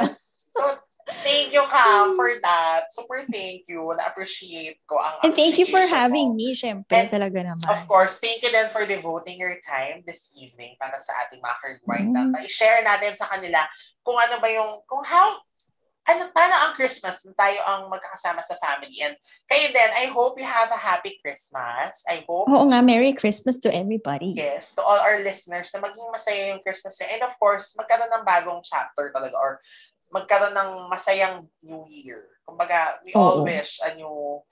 So, thank you, Cam, for that. Super thank you. Na-appreciate ko ang and thank you for having me, syempre, talaga naman. Of course, thank you then for devoting your time this evening para sa ating mga Rewind. I-share natin sa kanila kung ano ba yung, paano ang Christmas na tayo ang magkakasama sa family. And kayo din, I hope you have a happy Christmas. I hope. Oo nga, Merry Christmas to everybody. Yes, to all our listeners na maging masaya yung Christmas. And of course, magkaroon ng bagong chapter talaga or magkaroon ng masayang New Year. Kumbaga, we all wish a new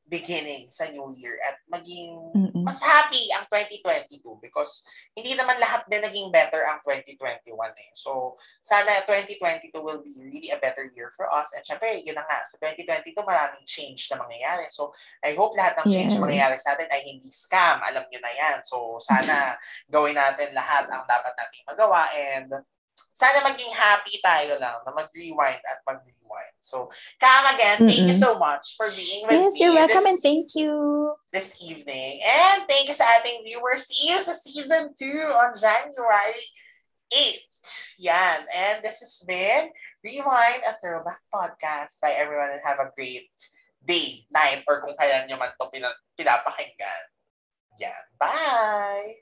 beginning sa New Year at maging mas happy ang 2022 because hindi naman lahat din naging better ang 2021 eh. So, sana 2022 will be really a better year for us. And syempre, yun na nga, sa 2022 maraming change na mangyayari. So, I hope lahat ng change na mangyayari sa atin ay hindi scam. Alam nyo na yan. So, sana gawin natin lahat ang dapat natin magawa and sana maging happy tayo lang na mag-rewind at mag-rewind. So, Cam, again, thank you so much for being with me. Yes, you're welcome and thank you. This evening. And thank you sa ating viewers. See you sa Season 2 on January 8th. Yan. And this has been Rewind, a throwback podcast. Bye everyone and have a great day, night, or kung kailan nyo man ito pinapakinggan. Yan. Bye!